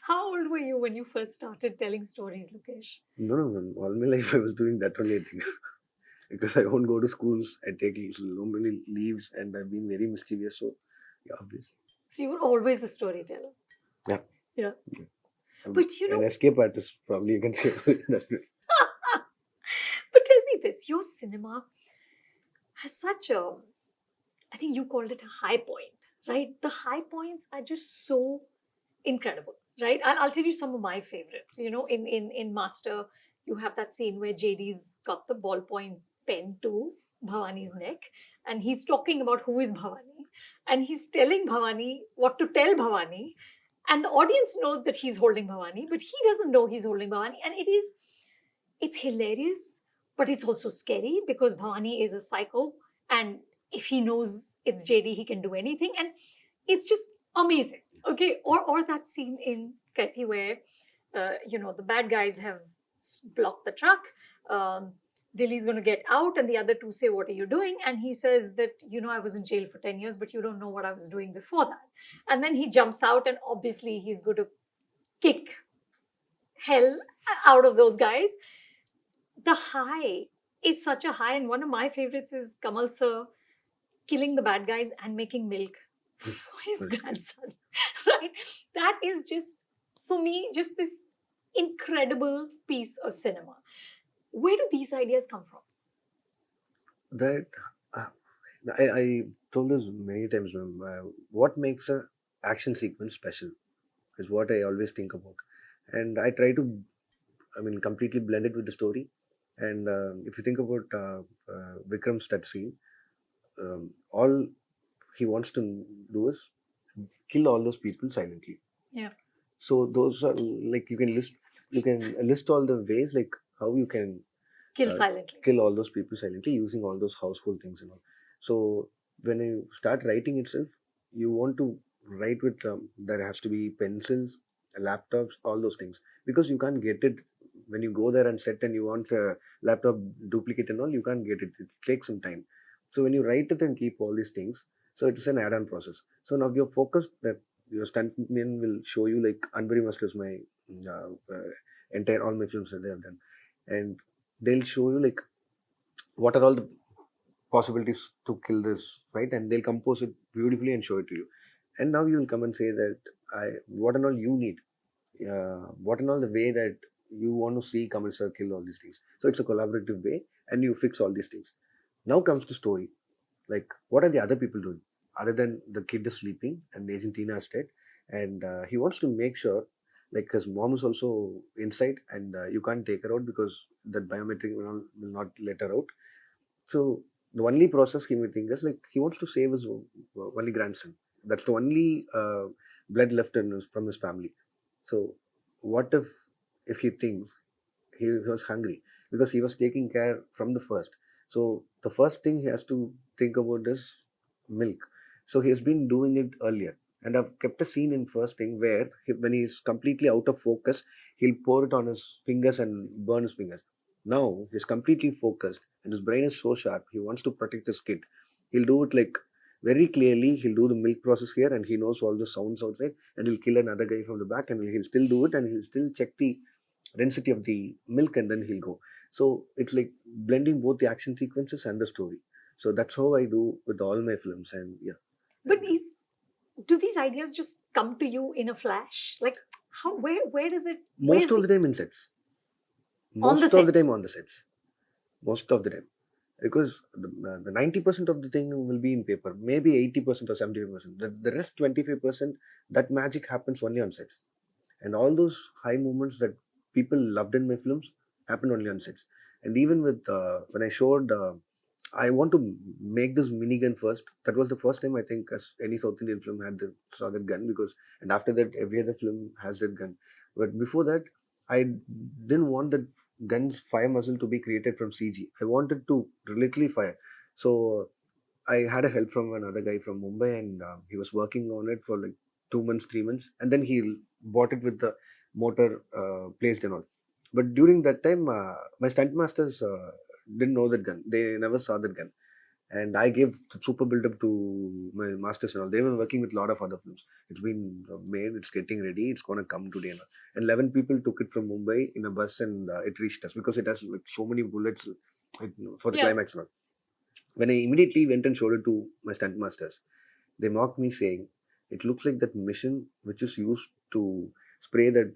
How old were you when you first started telling stories, Lokesh? No. All my life I was doing that only, I think. Because I won't go to schools, I take so many leaves, and I've been very mischievous. So, yeah, obviously. So you were always a storyteller. Yeah. Yeah. I'm But you know, an escape artist, probably you can say. That's right. but tell me this: your cinema has such a, I think you called it a high point, right? The high points are just so incredible, right? I'll tell you some of my favorites. You know, in Master, you have that scene where JD's got the ballpoint pen to Bhavani's neck, and he's talking about who is Bhavani, and he's telling Bhavani what to tell Bhavani, and the audience knows that he's holding Bhavani, but he doesn't know he's holding Bhavani, and it's hilarious, but it's also scary because Bhavani is a psycho, and if he knows it's JD, he can do anything, and it's just amazing. Okay, or that scene in Kathi where the bad guys have blocked the truck. Dilly's going to get out, and the other two say, "What are you doing?" And he says that I was in jail for 10 years, but you don't know what I was doing before that. And then he jumps out, and obviously he's going to kick hell out of those guys. The high is such a high, and one of my favorites is Kamal sir killing the bad guys and making milk for his grandson. Right? That is just, for me, just this incredible piece of cinema. Where do these ideas come from? That uh, I told this many times, ma'am. What makes a action sequence special is what I always think about, and I try to, I mean, completely blend it with the story. And if you think about Vikram's that scene, all he wants to do is kill all those people silently. Yeah. So those are like you can list all the ways like how you can Kill uh, silently. kill all those people silently using all those household things and all. So when you start writing itself, you want to write with there has to be pencils, laptops, all those things because you can't get it when you go there and set and you want a laptop duplicate and all. You can't get it. It takes some time. So when you write it and keep all these things, so it's an add-on process. So now you're focused that your stuntman will show you like Unbury Masters, my entire all my films that they have done, and they'll show you like what are all the possibilities to kill this, right? And they'll compose it beautifully and show it to you. And now you'll come and say that I what and all you need, what and all the way that you want to see Kamal sir kill all these things. So it's a collaborative way, and you fix all these things. Now comes the story. Like, what are the other people doing other than the kid is sleeping and Agent Tina is dead, and he wants to make sure. Like his mom is also inside, and you can't take her out because that biometric will not let her out. So the only process he may think is like he wants to save his only grandson. That's the only blood left from his family. So what if he thinks he was hungry because he was taking care from the first. So the first thing he has to think about is milk. So he has been doing it earlier. And I've kept a scene in first thing where when he's completely out of focus, he'll pour it on his fingers and burn his fingers. Now he's completely focused and his brain is so sharp. He wants to protect his kid. He'll do it like very clearly. He'll do the milk process here and he knows all the sounds outside and he'll kill another guy from the back and he'll still do it and he'll still check the density of the milk and then he'll go. So it's like blending both the action sequences and the story. So that's how I do with all my films. And yeah. But do these ideas just come to you in a flash? Like, how, where does it, Most of the time in sets. On the Most of the set? time on the sets. Most of the time. Because the 90% of the thing will be in paper, maybe 80% or 75%. The rest 25%, that magic happens only on sets. And all those high moments that people loved in my films happen only on sets. And even with when I showed I want to make this minigun first. That was the first time I think as any South Indian film had saw that gun because and after that every other film has that gun. But before that, I didn't want that gun's fire muzzle to be created from CG. I wanted to literally fire. So I had a help from another guy from Mumbai, and he was working on it for like 2 months, 3 months, and then he bought it with the motor placed and all. But during that time, my stunt masters didn't know that gun. They never saw that gun, and I gave the super build up to my masters and all. They were working with a lot of other films. It's been made. It's getting ready. It's gonna come today. And 11 people took it from Mumbai in a bus, and it reached us because it has like so many bullets for the Yeah. climax and all. When I immediately went and showed it to my stunt masters, they mocked me saying, "It looks like that machine which is used to spray that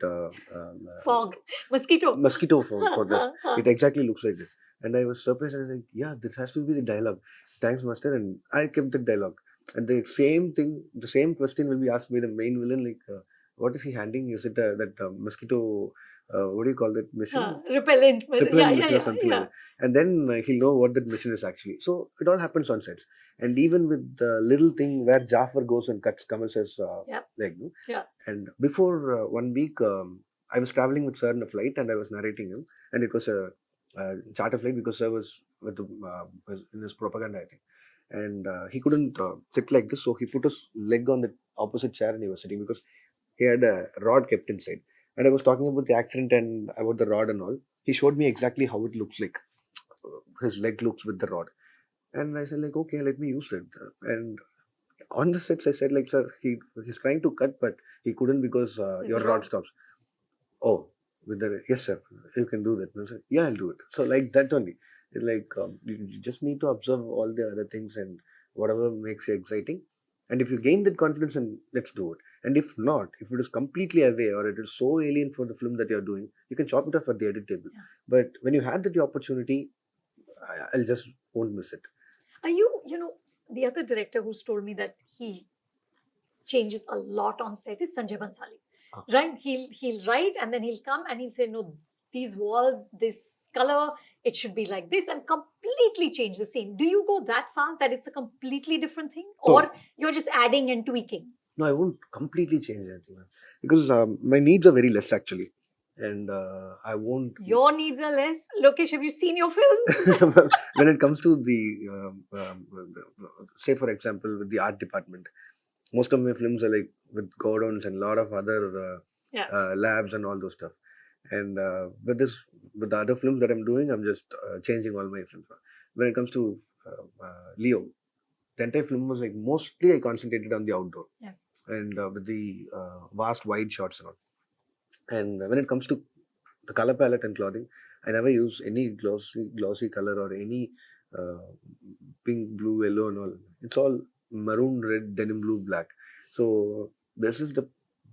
Fog, mosquito. mosquito for this. It exactly looks like this." And I was surprised. I was like, "Yeah, this has to be the dialogue." Thanks, master. And I kept the dialogue. And the same thing, the same question will be asked by the main villain, like, "What is he handing? Is it that mosquito? What do you call that machine? Repellent. Repellent Yeah, yeah, mission or yeah, something like yeah. that." And then he'll know what that mission is actually. So it all happens on sets. And even with the little thing where Jafar goes and cuts Kamal says Yeah. leg. No? Yeah. And before 1 week, I was traveling with sir in a flight and I was narrating him. And it was a charter flight because sir was with was in his propaganda, I think. And he couldn't sit like this, so he put his leg on the opposite chair and he was sitting because he had a rod kept inside. And I was talking about the accident and about the rod and all. He showed me exactly how it looks like. His leg looks with the rod. And I said, like, okay, let me use it. And on the sets, I said, like, sir, he's trying to cut, but he couldn't because your rod stops. Oh, with the yes, sir, you can do that. And I said, yeah, I'll do it. So like that only. Like you just need to observe all the other things and whatever makes you exciting. And if you gain that confidence, and let's do it. And if not, if it is completely away or it is so alien for the film that you're doing, you can chop it off at the edit table. Yeah. But when you had that opportunity, I'll just won't miss it. Are you, the other director who's told me that he changes a lot on set is Sanjay Bansali. Ah. Right? He'll write and then he'll come and he'll say, no, these walls, this color, it should be like this, and completely change the scene. Do you go that far that it's a completely different thing? Or No. you're just adding and tweaking? No, I won't completely change anything, man. Because my needs are very less actually. And I won't. Your needs are less. Lokesh, have you seen your films? When it comes to the, say for example, with the art department, most of my films are like with godowns and a lot of other labs and all those stuff. And with the other films that I'm doing, I'm just changing all my films. When it comes to Leo, the entire film was like mostly I concentrated on the outdoor. Yeah. And with the vast wide shots and all. And when it comes to the color palette and clothing, I never use any glossy color or any uh, pink, blue, yellow and all. It's all maroon, red, denim, blue, black. So this is the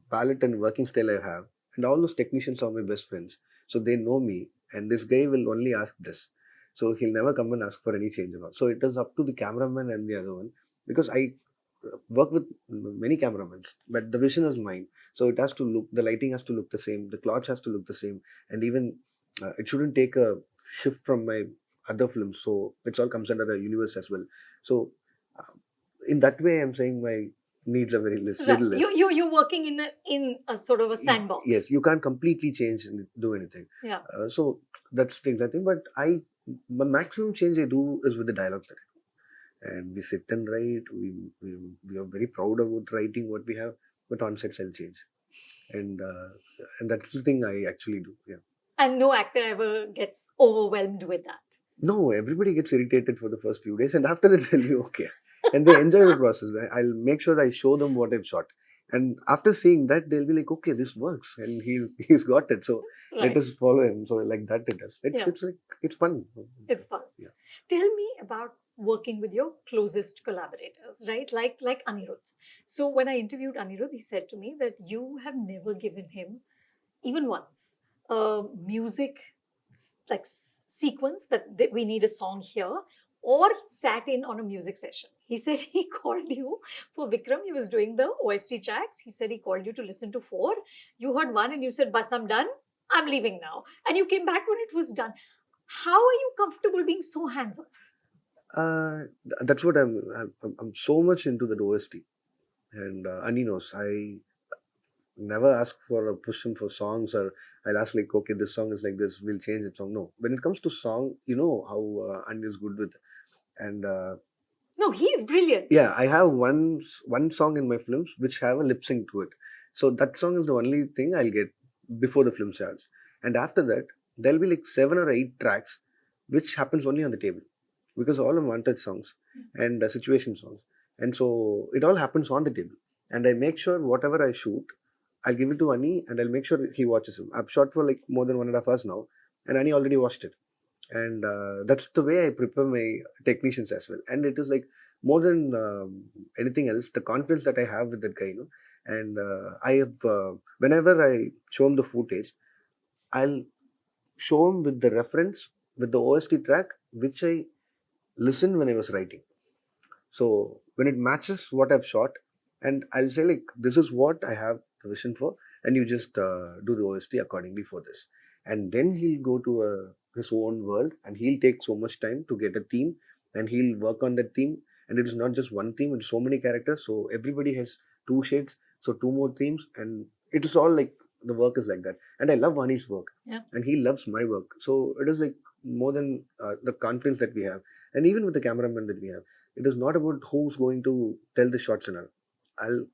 palette and working style I have. And all those technicians are my best friends. So they know me. And this guy will only ask this. So he'll never come and ask for any change at all. So it is up to the cameraman and the other one. Because I work with many cameramen, but the vision is mine. So it has to look, the lighting has to look the same, the cloth has to look the same, and even it shouldn't take a shift from my other films. So it all comes under the universe as well. So uh, in that way, I'm saying my needs are very less, Right. little less. You're working in a sort of a sandbox. Yes, you can't completely change and do anything. Yeah. So that's the exact thing. But the maximum change I do is with the dialogues that I do. And we sit and write. We are very proud about writing what we have, but on sets I'll change, and that's the thing I actually do. Yeah. And no actor ever gets overwhelmed with that. No, everybody gets irritated for the first few days, and after that they'll be okay, and they enjoy the process. I'll make sure I show them what I've shot, and after seeing that, they'll be like, okay, this works, and he's got it. So let us follow him. So like that it does. It's like it's fun. It's fun. Yeah. Tell me about working with your closest collaborators, right? Like Anirudh. So when I interviewed Anirudh, he said to me that you have never given him even once a music like sequence that we need a song here, or sat in on a music session. He said he called you for Vikram. He was doing the OST tracks. He said he called you to listen to 4. You heard 1 and you said, "Bas, I'm done. I'm leaving now." And you came back when it was done. How are you comfortable being so hands off? That's what I'm so much into the OST, and Ani knows I never ask for a push him for songs, or I'll ask like, okay, this song is like this, we'll change the song. No, when it comes to song, you know how Ani is good with, and no, he's brilliant. Yeah, I have one song in my films which have a lip sync to it. So that song is the only thing I'll get before the film starts, and after that there'll be like 7 or 8 tracks, which happens only on the table, because all are montage songs and situation songs, and so it all happens on the table, and I make sure whatever I shoot, I'll give it to Ani and I'll make sure he watches him. I've shot for like more than 1.5 hours now, and Ani already watched it. And that's the way I prepare my technicians as well. And it is like more than anything else, the confidence that I have with that guy, you know. And I have, whenever I show him the footage, I'll show him with the reference, with the OST track, which I listened when I was writing. So when it matches what I've shot, and I'll say like, this is what I have the vision for, and you just do the OST accordingly for this. And then he'll go to his own world, and he'll take so much time to get a theme, and he'll work on that theme. And it is not just one theme; it's so many characters. So everybody has 2 shades, so 2 more themes, and it is all like the work is like that. And I love Vani's work, and he loves my work. So it is like more than the confidence that we have, and even with the cameraman that we have, it is not about who's going to tell the shots and all. I'll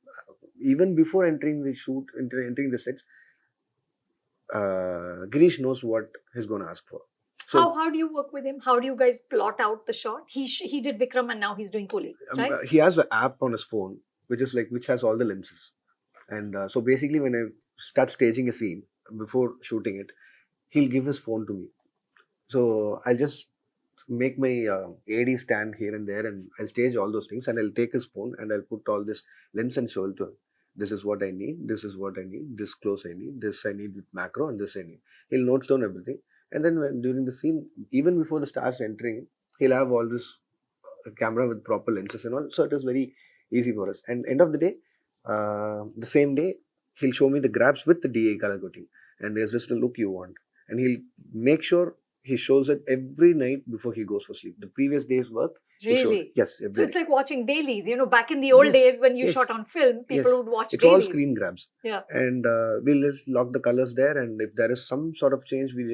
even before entering the shoot, entering the sets, Girish knows what he's going to ask for. So how do you work with him? How do you guys plot out the shot? He did Vikram and now he's doing Koli, right? He has an app on his phone which has all the lenses, and so basically when I start staging a scene before shooting it, he'll give his phone to me. So I'll just make my AD stand here and there, and I'll stage all those things, and I'll take his phone and I'll put all this lens and show it to him. This is what I need. This is what I need. This close I need. This I need with macro, and this I need. He'll note down everything, and then during the scene, even before the stars entering, he'll have all this camera with proper lenses and all. So it is very easy for us. And end of the day, the same day, he'll show me the grabs with the DA color coding, and there's just the look you want, and he'll make sure he shows it every night before he goes for sleep. The previous day's work, he showed. Really? Yes, So every it's night. like watching dailies. You know, back in the old Yes, days when you yes, shot on film, people yes. would watch It's all dailies. screen grabs. Yeah. And we'll just lock the colors there, and if there is some sort of change we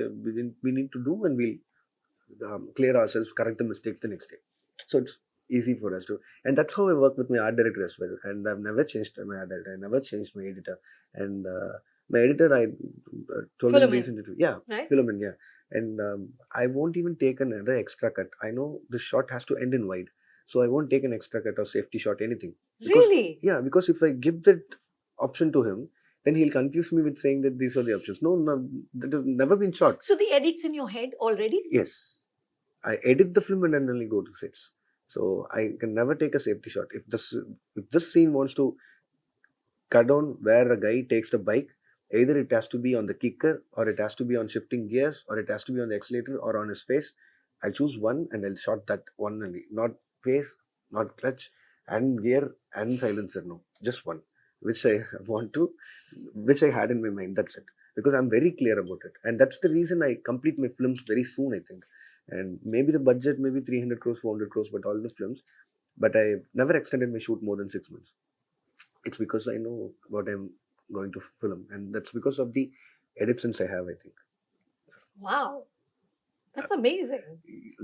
need to do, and we'll clear ourselves, correct the mistakes the next day. So it's easy for us to, and that's how I work with my art director as well. And I've never changed my art director. I never changed my editor. And my editor, I told him Philomen, recently, yeah, right? Philomen, yeah. And I won't even take another extra cut. I know the shot has to end in wide, so I won't take an extra cut or safety shot, anything. Because, Really? yeah, because if I give that option to him, then he'll confuse me with saying that these are the options. No, no, that has never been shot. So the edit's in your head already? Yes. I edit the film and then only go to sets. So I can never take a safety shot. If this scene wants to cut down where a guy takes the bike, either it has to be on the kicker, or it has to be on shifting gears, or it has to be on the accelerator, or on his face. I'll choose one and I'll shot that one only. Not face, not clutch, and gear and silencer. No, just one, which I want to, which I had in my mind. That's it. Because I'm very clear about it, and that's the reason I complete my films very soon, I think. And maybe the budget maybe 300 crores, 400 crores, but all the films. But I never extended my shoot more than 6 months. It's because I know what I'm going to film, and that's because of the edits I have, I think. Wow. That's amazing.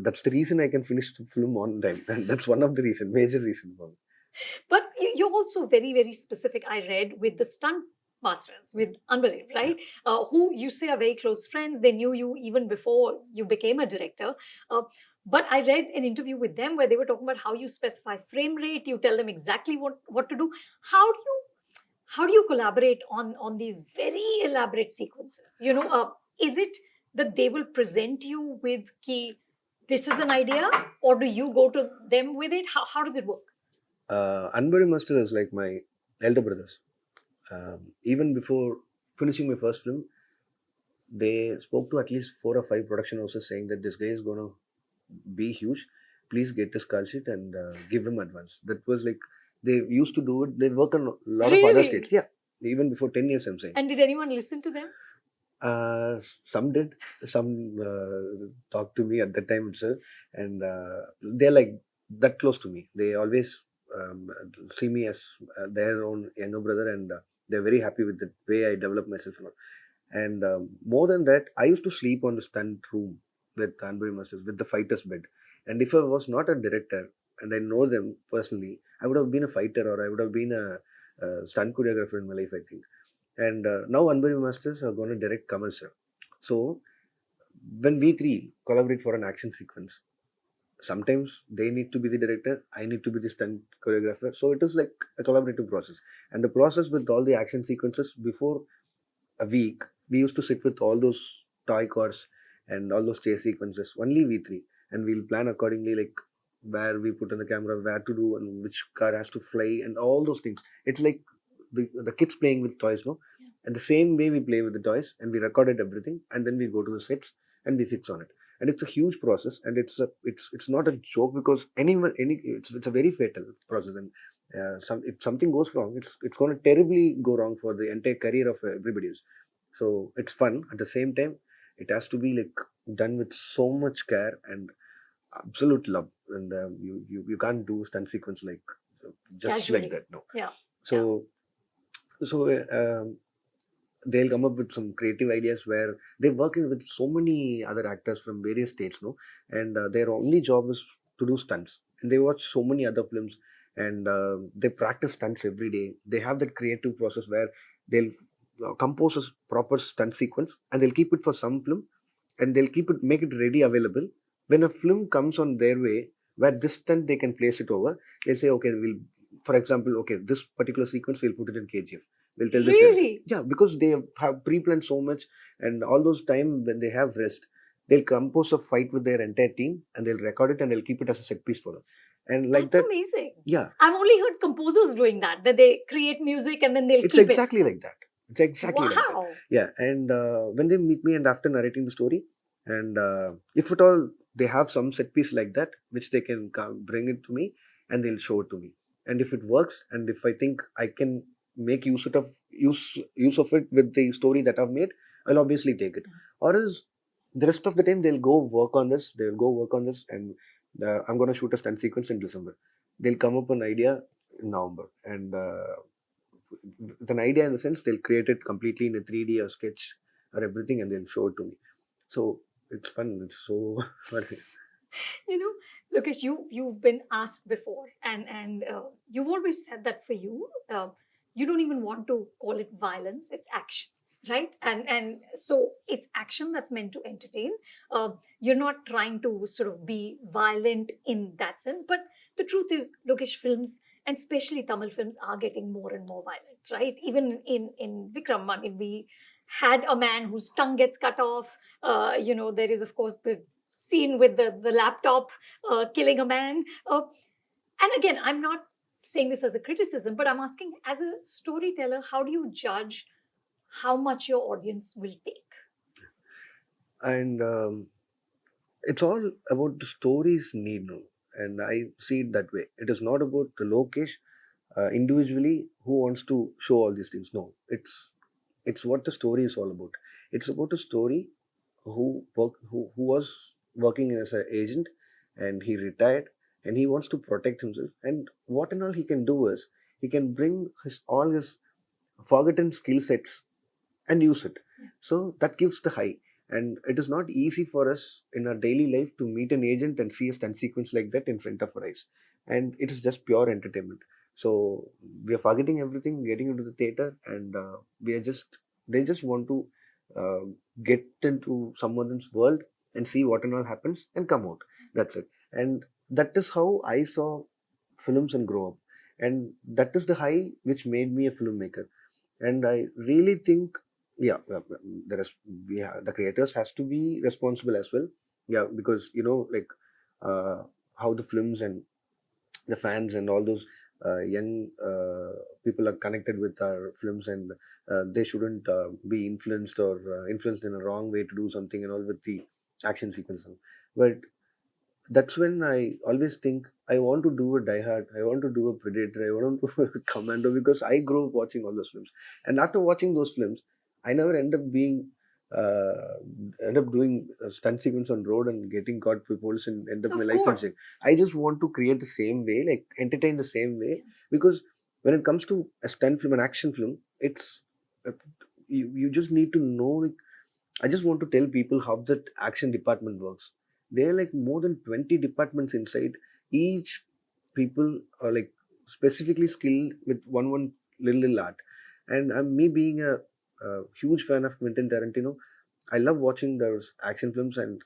That's the reason I can finish the film on time. And that's one of the major reason for me. But you're also very, very specific, I read, with the stunt masters, with Unbelief, right? Who you say are very close friends. They knew you even before you became a director. But I read an interview with them where they were talking about how you specify frame rate, you tell them exactly what to do. How do you collaborate on these very elaborate sequences? You know, is it that they will present you with key, this is an idea, or do you go to them with it? How does it work? Unbury Master is like my elder brothers. Even before finishing my first film, they spoke to at least 4 or 5 production houses saying that this guy is going to be huge. Please get his call sheet and give him advance. That was like, they used to do it. They work on a lot of other Really? states. Yeah, even before 10 years, I'm saying. And did anyone listen to them? Some did. Some talked to me at that time itself, and they're like that close to me. They always see me as their own younger brother, and they're very happy with the way I develop myself. And more than that, I used to sleep on the stunt room with Anbury Masters, with the fighter's bed. And if I was not a director and I know them personally, I would have been a fighter, or I would have been a stunt choreographer in my life, I think. And now Anbury Masters are going to direct Kamal sir. So when we three collaborate for an action sequence, sometimes they need to be the director, I need to be the stunt choreographer. So it is like a collaborative process. And the process with all the action sequences, before a week, we used to sit with all those toy cars and all those chase sequences, only we three, and we'll plan accordingly, like where we put on the camera, where to do, and which car has to fly, and all those things. It's like the kids playing with toys, no? Yeah. And the same way we play with the toys, and we recorded everything, and then we go to the sets and we fix on it. And it's a huge process, and it's not a joke, because it's a very fatal process. And if something goes wrong, it's going to terribly go wrong for the entire career of everybody else. So it's fun. At the same time, it has to be like done with so much care and absolute love. And you can't do stunt sequence like just Casually. like that. No. Yeah. So they'll come up with some creative ideas where they're working with so many other actors from various states, no, and their only job is to do stunts, and they watch so many other films, and they practice stunts every day. They have that creative process where they'll compose a proper stunt sequence, and they'll keep it for some film, and they'll make it ready available when a film comes on their way, where this stunt they can place it over. They'll say, okay, we'll, for example, okay, this particular sequence we'll put it in KGF. We'll tell this guy. Really? Yeah, because they have pre-planned so much, and all those time when they have rest, they'll compose a fight with their entire team and they'll record it and they'll keep it as a set piece for them. And like That's that, amazing. yeah, I've only heard composers doing that they create music and then they'll it's keep it. exactly like that. It's exactly like that. Wow. Yeah, and when they meet me and after narrating the story, and if at all they have some set piece like that, which they can bring it to me and they'll show it to me. And if it works, and if I think I can make use of it with the story that I've made, I'll obviously take it. Or else the rest of the time they'll go work on this. They'll go work on this, and I'm gonna shoot a stunt sequence in December. They'll come up with an idea in November, and with an idea in the sense they'll create it completely in a 3D or sketch or everything and they'll show it to me. So it's fun. It's so funny. You know, Lokesh, you've been asked before, and you've always said that for you, you don't even want to call it violence; it's action, right? And so it's action that's meant to entertain. You're not trying to sort of be violent in that sense, but the truth is, Lokesh, films and especially Tamil films are getting more and more violent, right? Even in Vikram, I mean, we had a man whose tongue gets cut off. There is of course the scene with the laptop killing a man. And again, I'm not saying this as a criticism, but I'm asking as a storyteller, how do you judge how much your audience will take? And it's all about the story's need now. And I see it that way. It is not about the Lokesh individually who wants to show all these things. No, it's what the story is all about. It's about a story who was working as an agent and he retired and he wants to protect himself. And what and all he can do is he can bring all his forgotten skill sets and use it. So that gives the high. And it is not easy for us in our daily life to meet an agent and see a stunt sequence like that in front of our eyes. And it is just pure entertainment. So we are forgetting everything, getting into the theater, and they just want to uh, get into someone's world and see what and all happens and come out. That's it. And that is how I saw films and grow up. And that is the high which made me a filmmaker. And I really think, yeah, the the creators has to be responsible as well. Yeah, because like uh, how the films and the fans and all those young people are connected with our films, and they shouldn't be influenced or influenced in a wrong way to do something and all with the action sequence. But that's when I always think I want to do a Die Hard, I want to do a Predator, I want to do a Commando because I grew up watching all those films. And after watching those films, I never uh, end up doing a stunt sequence on road and getting caught with police and end up my Of life in course. jail. I just want to create the same way, like entertain the same way, because when it comes to a stunt film, an action film, it's uh, you just need to know. Like, I just want to tell people how that action department works. There are like more than 20 departments inside. Each people are like specifically skilled with one little art. And me being a huge fan of Quentin Tarantino, I love watching those action films, and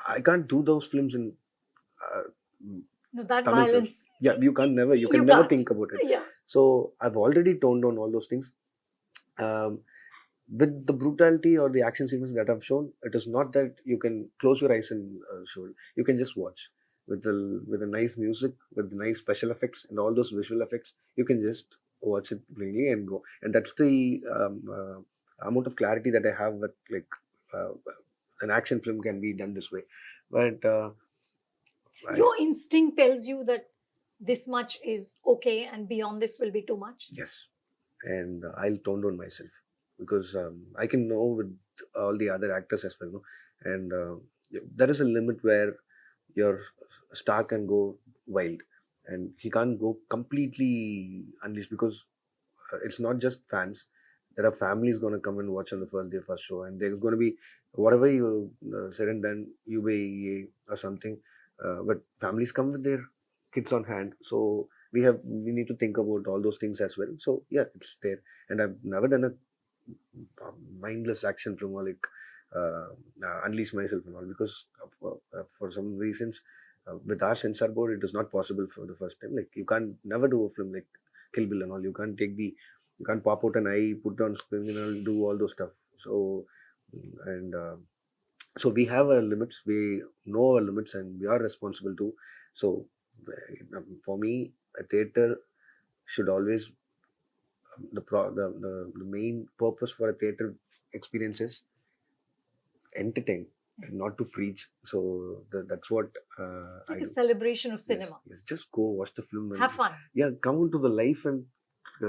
I can't do those films in uh, No, that Tamil films. violence, Yeah, you you can never can't. think about it. Yeah. So I've already toned down all those things. Um, with the brutality or the action sequence that I've shown, it is not that you can close your eyes and show it. You can just watch with the nice music, with the nice special effects and all those visual effects. You can just watch it plainly and go. And that's the amount of clarity that I have with like uh, an action film can be done this way. But I Your instinct tells you that this much is okay and beyond this will be too much. yes, and I'll tone down myself because I can know with all the other actors as well, no? And there is a limit where your star can go wild, and he can't go completely unleashed because it's not just fans. There are families going to come and watch on the first day first show, and there's going to be whatever you said and done, UBA or something. But families come with their kids on hand, so we need to think about all those things as well. So yeah, it's there, and I've never done a mindless action film or like uh, unleash myself and all because for some reasons with our censor board it is not possible for the first time. Like you can't never do a film like Kill Bill and all. You can't pop out an eye, put on screen and all, do all those stuff. So and So we have our limits, we know our limits, and we are responsible too. So for me, a theater should always the main purpose for a theater experience is entertain and not to preach. So that's what It's like I a do. celebration of Yes, cinema. yes. Just go watch the film and Have fun. yeah, come into the life and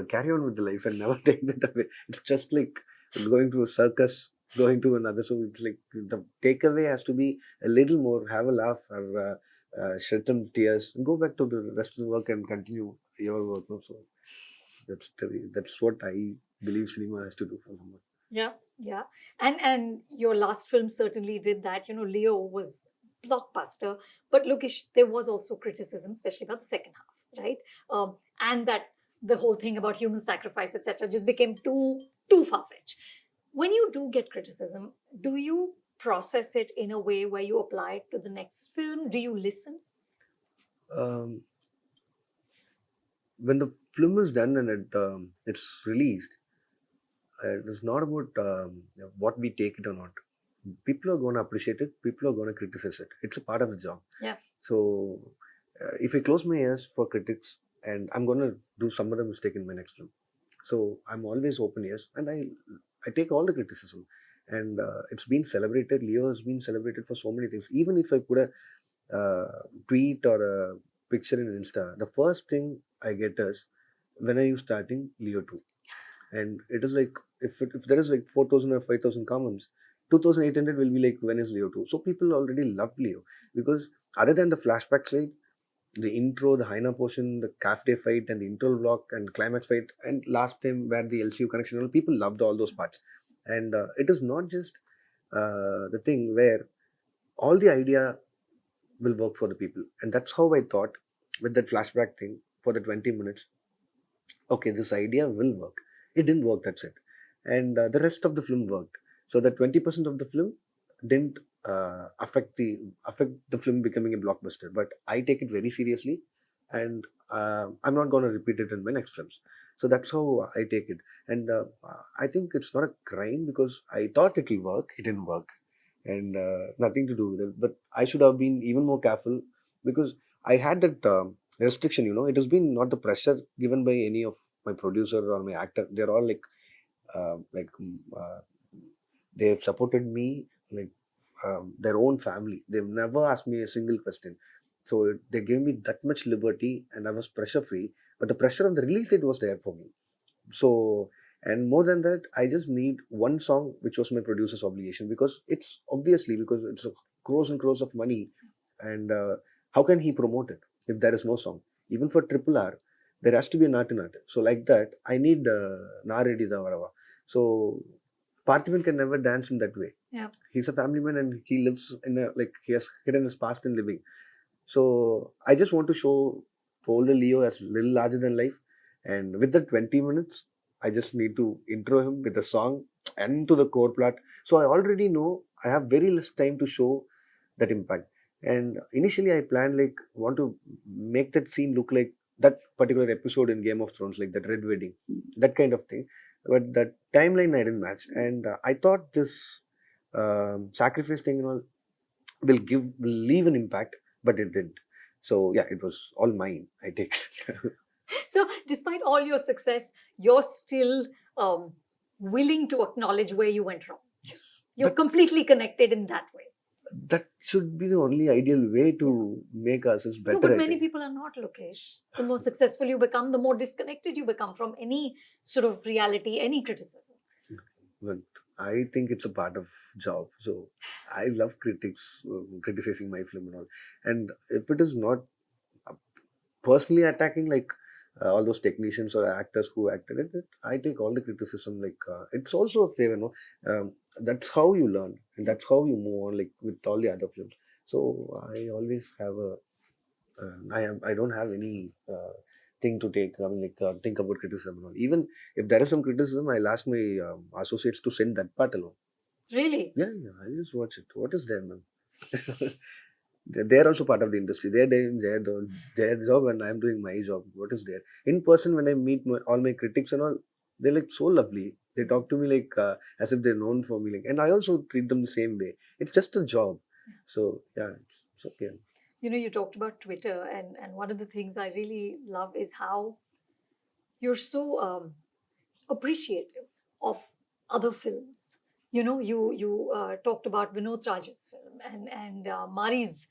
carry on with the life and never take that away. It's just like going to a circus, going to another. So it's like the takeaway has to be a little more. Have a laugh or shed some tears, and go back to the rest of the work and continue your work. No? So that's what I believe cinema has to do for someone. Yeah, yeah. And your last film certainly did that. Leo was blockbuster, but Lokesh, there was also criticism, especially about the second half, right? And that the whole thing about human sacrifice, etc., just became too far fetched. When you do get criticism, do you process it in a way where you apply it to the next film? Do you listen? Um, when the film is done and it's released, it's not about what we take it or not. People are going to appreciate it. People are going to criticize it. It's a part of the job. Yeah. So if I close my ears for critics, and I'm going to do some other mistake in my next film, so I'm always open ears, and I take all the criticism, and it's been celebrated. Leo has been celebrated for so many things. Even if I put a tweet or a picture in Insta, the first thing I get is, when are you starting Leo 2? And it is like, if there is like 4,000 or 5,000 comments, 2,800 will be like, when is Leo 2? So people already love Leo, because other than the flashback side, the intro, the Haina portion, the cafe fight, and the intro block and climax fight, and last time where the LCU connection, all people loved all those parts. And it is not just the thing where all the idea will work for the people, and that's how I thought with that flashback thing for the 20 minutes. Okay, this idea will work. It didn't work, that's it. And the rest of the film worked. So the 20% of the film didn't affect the film becoming a blockbuster. But I take it very seriously, and I'm not going to repeat it in my next films. So that's how I take it. And I think it's not a crime, because I thought it will work. It didn't work, and nothing to do with it. But I should have been even more careful, because I had that restriction. It has been not the pressure given by any of my producer or my actor. They're all uh, they've supported me like their own family. They've never asked me a single question. So they gave me that much liberty, and I was pressure free. But the pressure of the release date was there for me. So, and more than that, I just need one song, which was my producer's obligation, because it's obviously, because it's a crores and crores of money, and how can he promote it if there is no song? Even for Triple R, there has to be an art in art. So like that, I need Na Ready Davarava. So Parthiban can never dance in that way. Yeah. He's a family man, and he lives in a, like, he has hidden his past in living. So I just want to show older Leo as little larger than life. And with the 20 minutes, I just need to intro him with a song and to the core plot. So I already know I have very less time to show that impact. And initially I planned, like, want to make that scene look like that particular episode in Game of Thrones, like that red wedding, that kind of thing. But that timeline I didn't match. And I thought this sacrifice thing and all will leave an impact, but it didn't. So yeah, it was all mine. I take it. So, despite all your success, you're still willing to acknowledge where you went wrong. You're that completely connected in that way. that should be the only ideal way to make ourselves No, better, but I many think. people are not, Lokesh. The more successful you become, the more disconnected you become from any sort of reality, any criticism. But I think it's a part of job. So I love critics criticizing my film and all. And if it is not personally attacking, like all those technicians or actors who acted in it, I take all the criticism. Like it's also a favor, no. That's how you learn, and that's how you move on. Like with all the other films. So I always have a I don't have any thing to take. I mean, like think about criticism and all. Even if there is some criticism, I'll ask my associates to send that part alone. Really? Yeah, yeah, I'll just watch it. What is there, man? They're also part of the industry. They're doing their job, and I'm doing my job. What is there? In person, when I meet all my critics and all, they're like so lovely. They talk to me like as if they're known for me. Like, and I also treat them the same way. It's just a job. So yeah, it's okay. You know, you talked about Twitter, and one of the things I really love is how you're so appreciative of other films. You know, you talked about Vinod Raj's film and Mari's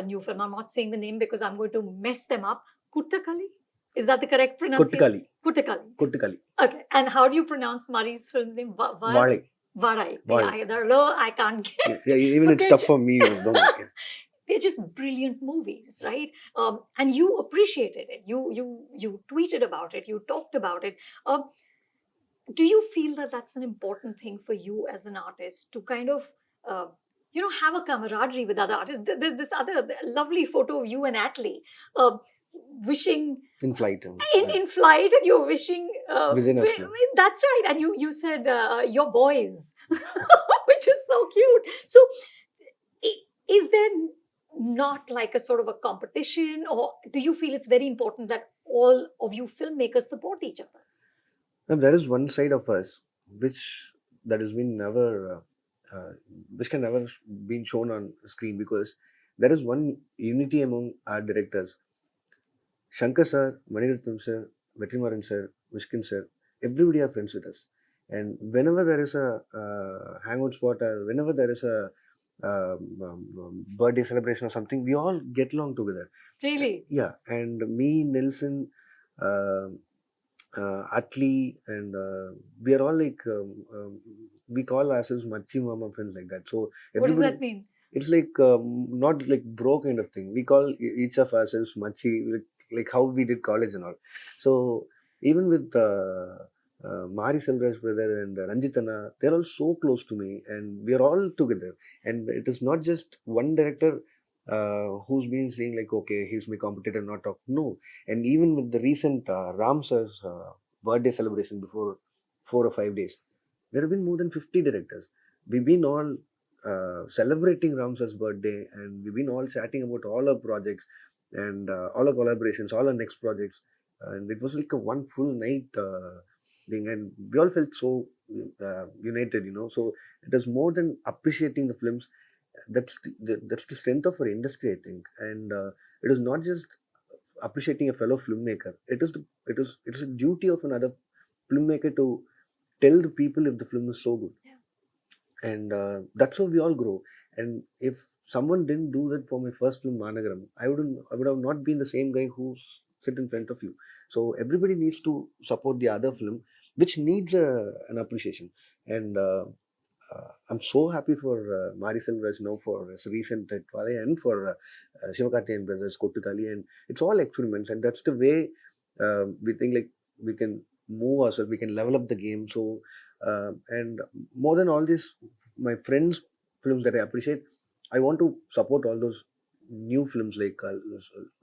new film. I'm not saying the name because I'm going to mess them up. Kuttakali, is that the correct pronunciation? Kottikali. Kuttakali. Kottikali. Okay. And how do you pronounce Mari's film's name? Vale. Varai. Vale. I can't get. Yeah, even But it's they're tough just for me. Don't like it. they're just brilliant movies, right? And you appreciated it. You tweeted about it. You talked about it. Do you feel that that's an important thing for you as an artist to kind of uh, have a camaraderie with other artists? There's this other lovely photo of you and Atlee wishing In flight. in flight, and you're wishing Within us. that's right, and you said your boys, which is so cute. So is there not like a sort of a competition, or do you feel it's very important that all of you filmmakers support each other? Now, there is one side of us which that has been never, which can never been shown on screen, because there is one unity among our directors. Shankar sir, Maniratnam sir, Vetrimaran sir, Mishkin sir, everybody are friends with us. And whenever there is a hangout spot, or whenever there is a birthday celebration or something, we all get along together. Really? Yeah, and me, Nelson, uh, Atlee, and we are all like we call ourselves Machi Mama friends, like that. So What does everybody, that mean? it's like not like bro kind of thing. We call each of ourselves Machi, like how we did college and all. So even with Mari Selvaraj brother and Ranjitana, they're all so close to me, and we are all together. And it is not just one director who's been saying like, okay, he's my competitor, not talk. No, and even with the recent Ram sir's birthday celebration before 4 or 5 days, there have been more than 50 directors. We've been all celebrating Ram sir's birthday, and we've been all chatting about all our projects and all our collaborations, all our next projects. And it was like a one full night thing, and we all felt so united, you know. So it is more than appreciating the films. That's the strength of our industry, I think. And it is not just appreciating a fellow filmmaker. It is a duty of another filmmaker to tell the people if the film is so good. Yeah. And that's how we all grow. And if someone didn't do that for my first film, Managaram, I would have not been the same guy who sit in front of you. So everybody needs to support the other film, which needs an appreciation. And I'm so happy for Mari Selvaraj now for his recent Twale, and for Shivakarthi Brothers Kottukali, and it's all experiments, and that's the way we think like we can move ourselves, we can level up the game. So and more than all this, my friends' films that I appreciate, I want to support all those new films, like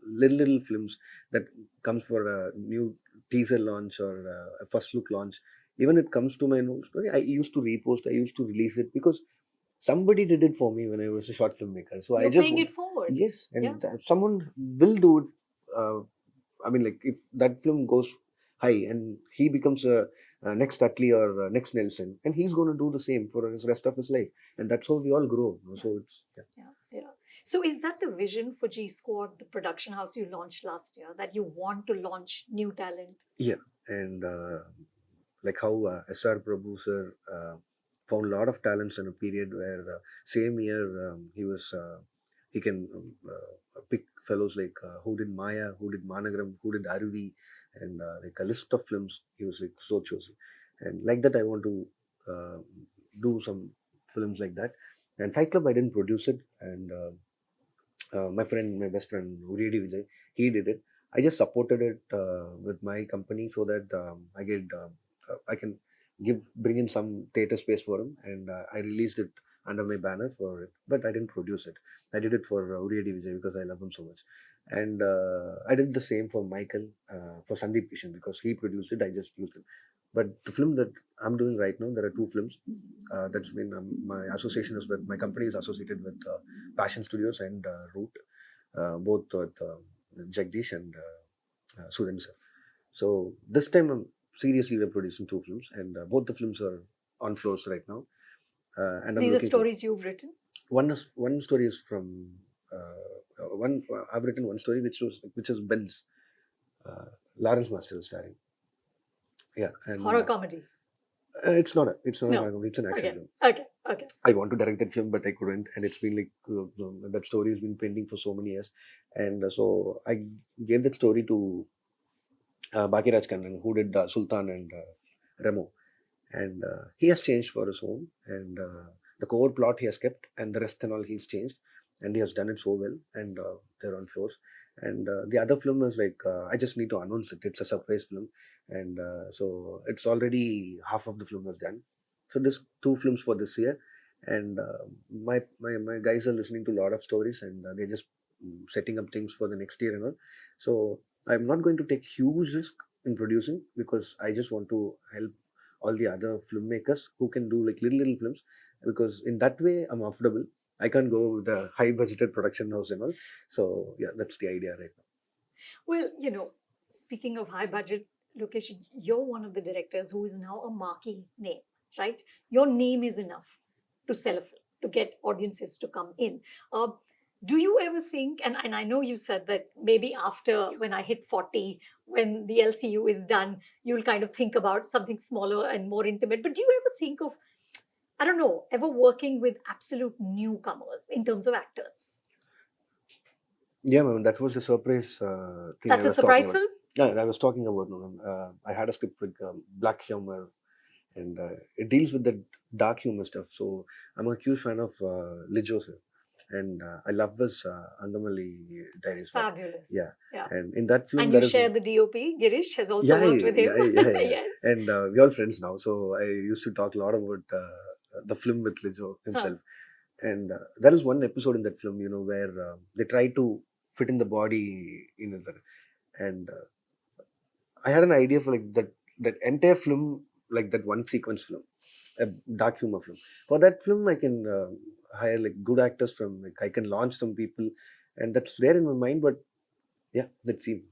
little films that comes for a new teaser launch or a first look launch. Even it comes to my own story, I used to repost, I used to release it, because somebody did it for me when I was a short filmmaker. So I You're just paying it forward. yes, Yeah. and someone will do it. I mean, like if that film goes high and he becomes a next Utley or next Nelson, and he's going to do the same for his rest of his life, and that's how we all grow. So it's Yeah. So is that the vision for G Squad, the production house you launched last year, that you want to launch new talent? yeah, and like how SR Prabhu sir found a lot of talents in a period where same year he can pick fellows like who did Maya, who did Managram, who did Aruvi, and like a list of films. He was like so choosy, and like that I want to uh, do some films like that. And Fight Club I didn't produce it, and my best friend Uriedi Vijay, he did it. I just supported it with my company so that I can bring in some theater space for him, and I released it under my banner for it. But I didn't produce it. I did it for Uriedi Vijay because I love him so much, and I did the same for Michael, for Sandeep Kishan, because he produced it. I just used it. But the film that I'm doing right now, there are two films. That's been my association is with my company is associated with Passion Studios and Root, both with Jagdish and Sudan sir. So this time I'm seriously we're producing 2 films, and both the films are on floors right now. And I'm These are looking for stories you've written. one story is from one. I've written one story which is Ben's. Lawrence Master is starring. Yeah, and Horror comedy. it's not No. a horror, it's an action Okay. film. Okay. I want to direct that film, but I couldn't, and it's been like that story has been pending for so many years, and so I gave that story to Baki Kannan, who did Sultan and Remo, and he has changed for his own, and the core plot he has kept, and the rest and all he's changed, and he has done it so well, and they're on floors. And the other film is like I just need to announce it. It's a surprise film, and so it's already half of the film was done. So this 2 films for this year, and my guys are listening to a lot of stories, and they're just setting up things for the next year and all. So I'm not going to take huge risk in producing because I just want to help all the other filmmakers who can do like little films, because in that way I'm affordable. I can't go with a high budgeted production house and all. So yeah, that's the idea right now. Well, speaking of high budget, Lokesh, you're one of the directors who is now a marquee name, right? Your name is enough to sell a film, to get audiences to come in. Uh, do you ever think, and I know you said that maybe after when I hit 40, when the LCU is done, you'll kind of think about something smaller and more intimate. But do you ever think of, I don't know, ever working with absolute newcomers in terms of actors? Yeah, man, that was the surprise thing I That's a was talking surprise about. film? Yeah, I was talking about. I had a script with black humor, and it deals with the dark humor stuff. So I'm a huge fan of Lijo sir, and I love his Angamali It's diaries work. fabulous. Yeah, Yeah. and in that film And you there is share the DOP. Girish has also yeah, worked with him. yeah. Yes. And we're all friends now. So I used to talk a lot about the film with Lijo Huh. himself. And there is one episode in that film, where they try to fit in the body in another. And I had an idea for like that entire film, like that one sequence film, a dark humor film. For that film, I can hire like good actors from, like I can launch some people, and that's there in my mind. But yeah, let's see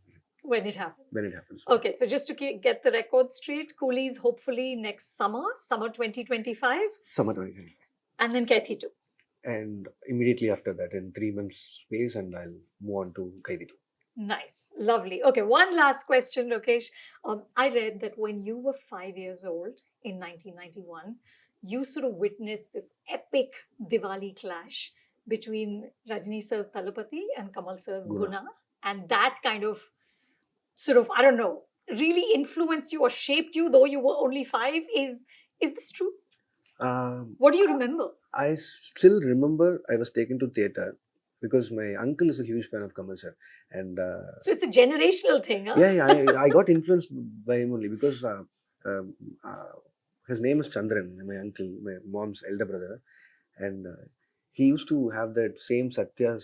When it happens. when it happens. Okay, so just to get the record straight, Coolies hopefully next summer 2025, Summer 2020. and then Kathy too. And immediately after that, in 3 months space, and I'll move on to Kaidi 2. Nice, lovely. Okay, one last question, Lokesh. I read that when you were 5 years old in 1991, you sort of witnessed this epic Diwali clash between Rajni sir's Talapati and Kamal sir's Guna. Guna, and that kind of sort of, I don't know, really influenced you or shaped you, though you were only 5. Is this true? What do you remember? I still remember I was taken to theatre because my uncle is a huge fan of Kamal sir, and So it's a generational thing, huh? yeah, I got influenced by him only because um, uh, his name is Chandran, my uncle, my mom's elder brother, and he used to have that same Satya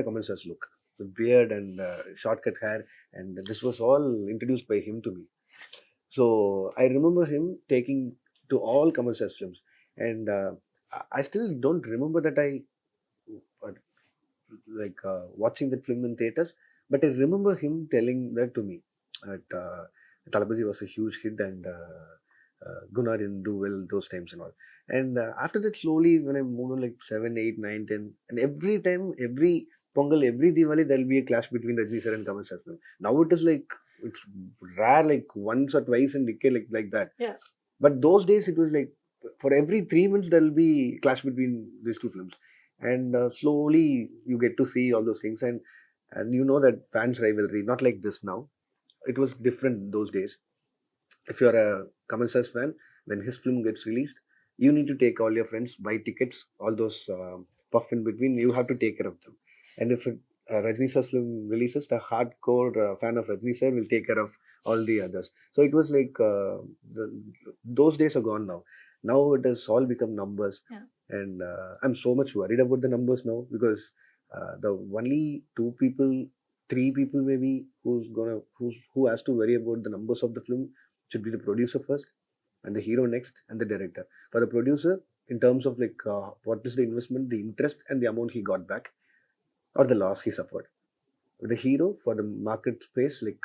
Kamal sir's look, with beard and shortcut hair, and this was all introduced by him to me. So I remember him taking to all Kamal sir's films, and I still don't remember that I uh, watching that film in theaters, but I remember him telling that to me. That Talapati was a huge hit, and Gunnar didn't do well those times and all. And after that, slowly when I moved on like 7, 8, 9, 10, and every time, every Pongal, every Diwali, there'll be a clash between Rajni sir and Kamal sir. Now it is like it's rare, like once or twice in decade, like that. Yeah. But those days it was like for every 3 months there will be clash between these 2 films, and slowly you get to see all those things, and that fans rivalry not like this now. It was different those days. If you're a Kamal Sir's fan, when his film gets released, you need to take all your friends, buy tickets, all those puff in between. You have to take care of them. And if Rajni Sir's film releases, the hardcore fan of Rajni Sir will take care of all the others. So it was like those days are gone now. Now it has all become numbers, Yeah. and I'm so much worried about the numbers now because the only 2 people, 3 people maybe who has to worry about the numbers of the film should be the producer first, and the hero next, and the director. For the producer, in terms of like what is the investment, the interest, and the amount he got back, or the loss he suffered. The hero, for the market space, like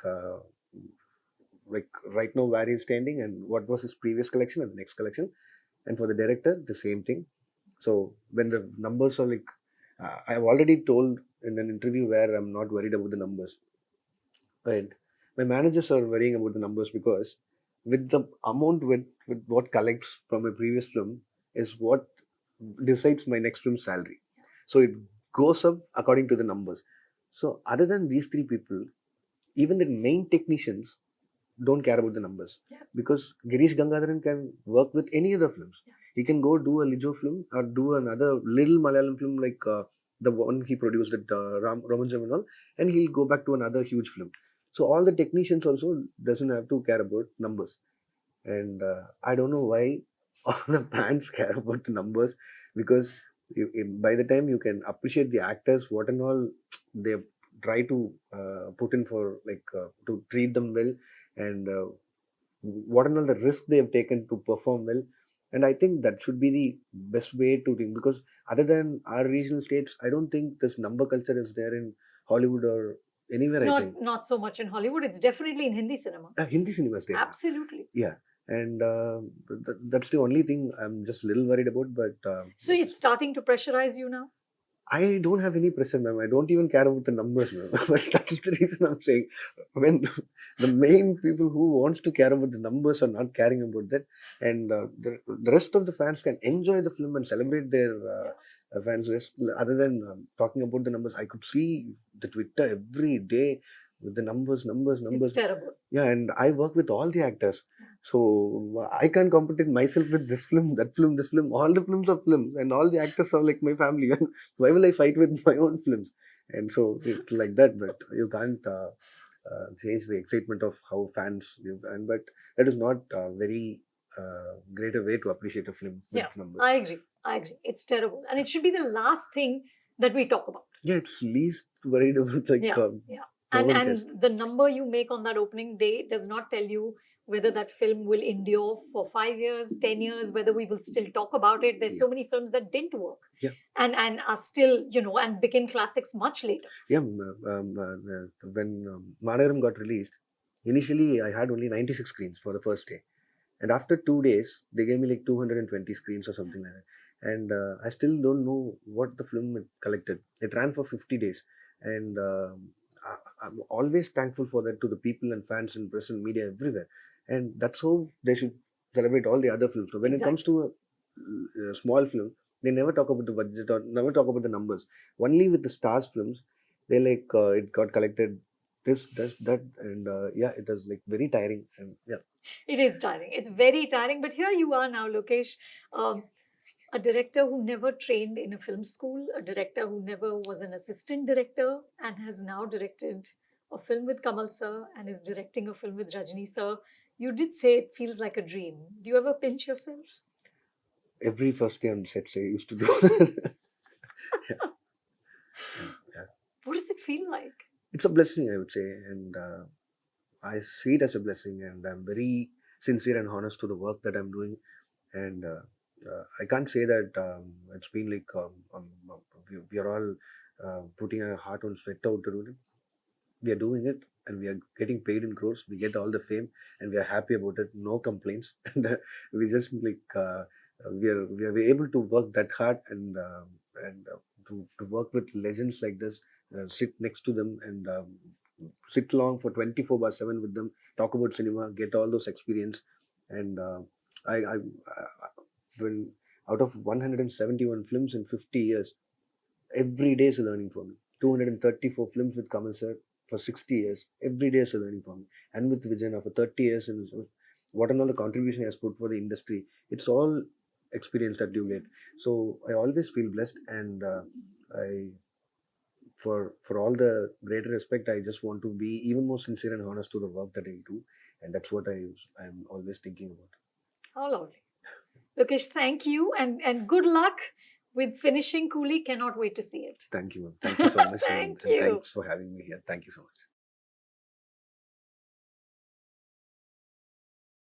like right now where he's standing and what was his previous collection and the next collection. And for the director, the same thing. So when the numbers are like, I've already told in an interview where I'm not worried about the numbers, but my managers are worrying about the numbers because with the amount with what collects from my previous film is what decides my next film's salary. So it goes up according to the numbers. So other than these three people, even the main technicians don't care about the numbers, Yeah. because Girish Gangadharan can work with any other films. Yeah. He can go do a Lijo film or do another little Malayalam film like the one he produced at Romanjam and all, and he'll go back to another huge film. So all the technicians also doesn't have to care about numbers, and I don't know why all the fans care about the numbers, because by the time you can appreciate the actors, what and all they try to put in for like to treat them well, and what and all the risk they have taken to perform well. And I think that should be the best way to think, because other than our regional states, I don't think this number culture is there in Hollywood or anywhere. It's I not think not so much in Hollywood. It's definitely in Hindi cinema. Hindi cinema is there. Absolutely. Yeah, and that's the only thing I'm just a little worried about. But So it's starting to pressurize you now? I don't have any pressure, ma'am. I don't even care about the numbers, ma'am. But that's the reason I'm saying, when the main people who wants to care about the numbers are not caring about that, and the rest of the fans can enjoy the film and celebrate their fans. Rest, other than talking about the numbers, I could see the Twitter every day with the numbers. It's terrible. Yeah, and I work with all the actors, so I can't compete myself with this film, that film, this film. All the films are films, and all the actors are like my family. Why will I fight with my own films? And so it's like that, but you can't change the excitement of how fans live. And but that is not a very greater way to appreciate a film with Yeah, numbers. I agree. It's terrible, and it should be the last thing that we talk about. Yeah, it's least worried about like Yeah. no one cares. And the number you make on that opening day does not tell you whether that film will endure for 5 years, 10 years, whether we will still talk about it. There's so many films that didn't work. Yeah. And are still, and became classics much later. Yeah, when Manaram got released, initially I had only 96 screens for the first day. And after 2 days, they gave me like 220 screens or something like that. And I still don't know what the film had collected. It ran for 50 days. And I'm always thankful for that to the people and fans and press and media everywhere. And that's how they should celebrate all the other films. So when it comes to a small film, they never talk about the budget or never talk about the numbers. Only with the stars films, they like it got collected this, that, and yeah, it was like very tiring. And yeah. It is tiring. It's very tiring. But here you are now, Lokesh, a director who never trained in a film school, a director who never was an assistant director and has now directed a film with Kamal sir and is directing a film with Rajini sir. You did say it feels like a dream. Do you ever pinch yourself? Every first day on set, I used to do. Yeah. What does it feel like? It's a blessing, I would say, and I see it as a blessing, and I'm very sincere and honest to the work that I'm doing, and I can't say that it's been like we are all putting our heart and sweat out to do it. We are doing it, and we are getting paid in crores. We get all the fame, and we are happy about it. No complaints, and we just like we are able to work that hard, and to work with legends like this, sit next to them, and sit long for 24/7 with them, talk about cinema, get all those experience, and I when out of 171 films in 50 years, every day is a learning for me. 234 films with Kamal sir for 60 years. Every day is a learning for me. And with Vijayana for 30 years, and what and all the contribution he has put for the industry, it's all experience that you get. So I always feel blessed, and I for all the greater respect, I just want to be even more sincere and honest to the work that I do, and that's what I'm always thinking about. How lovely. Lokesh, thank you and good luck with finishing Coolie. Cannot wait to see it. Thank you, ma'am. Thank you so much, Thank and you. thanks for having me here. Thank you so much.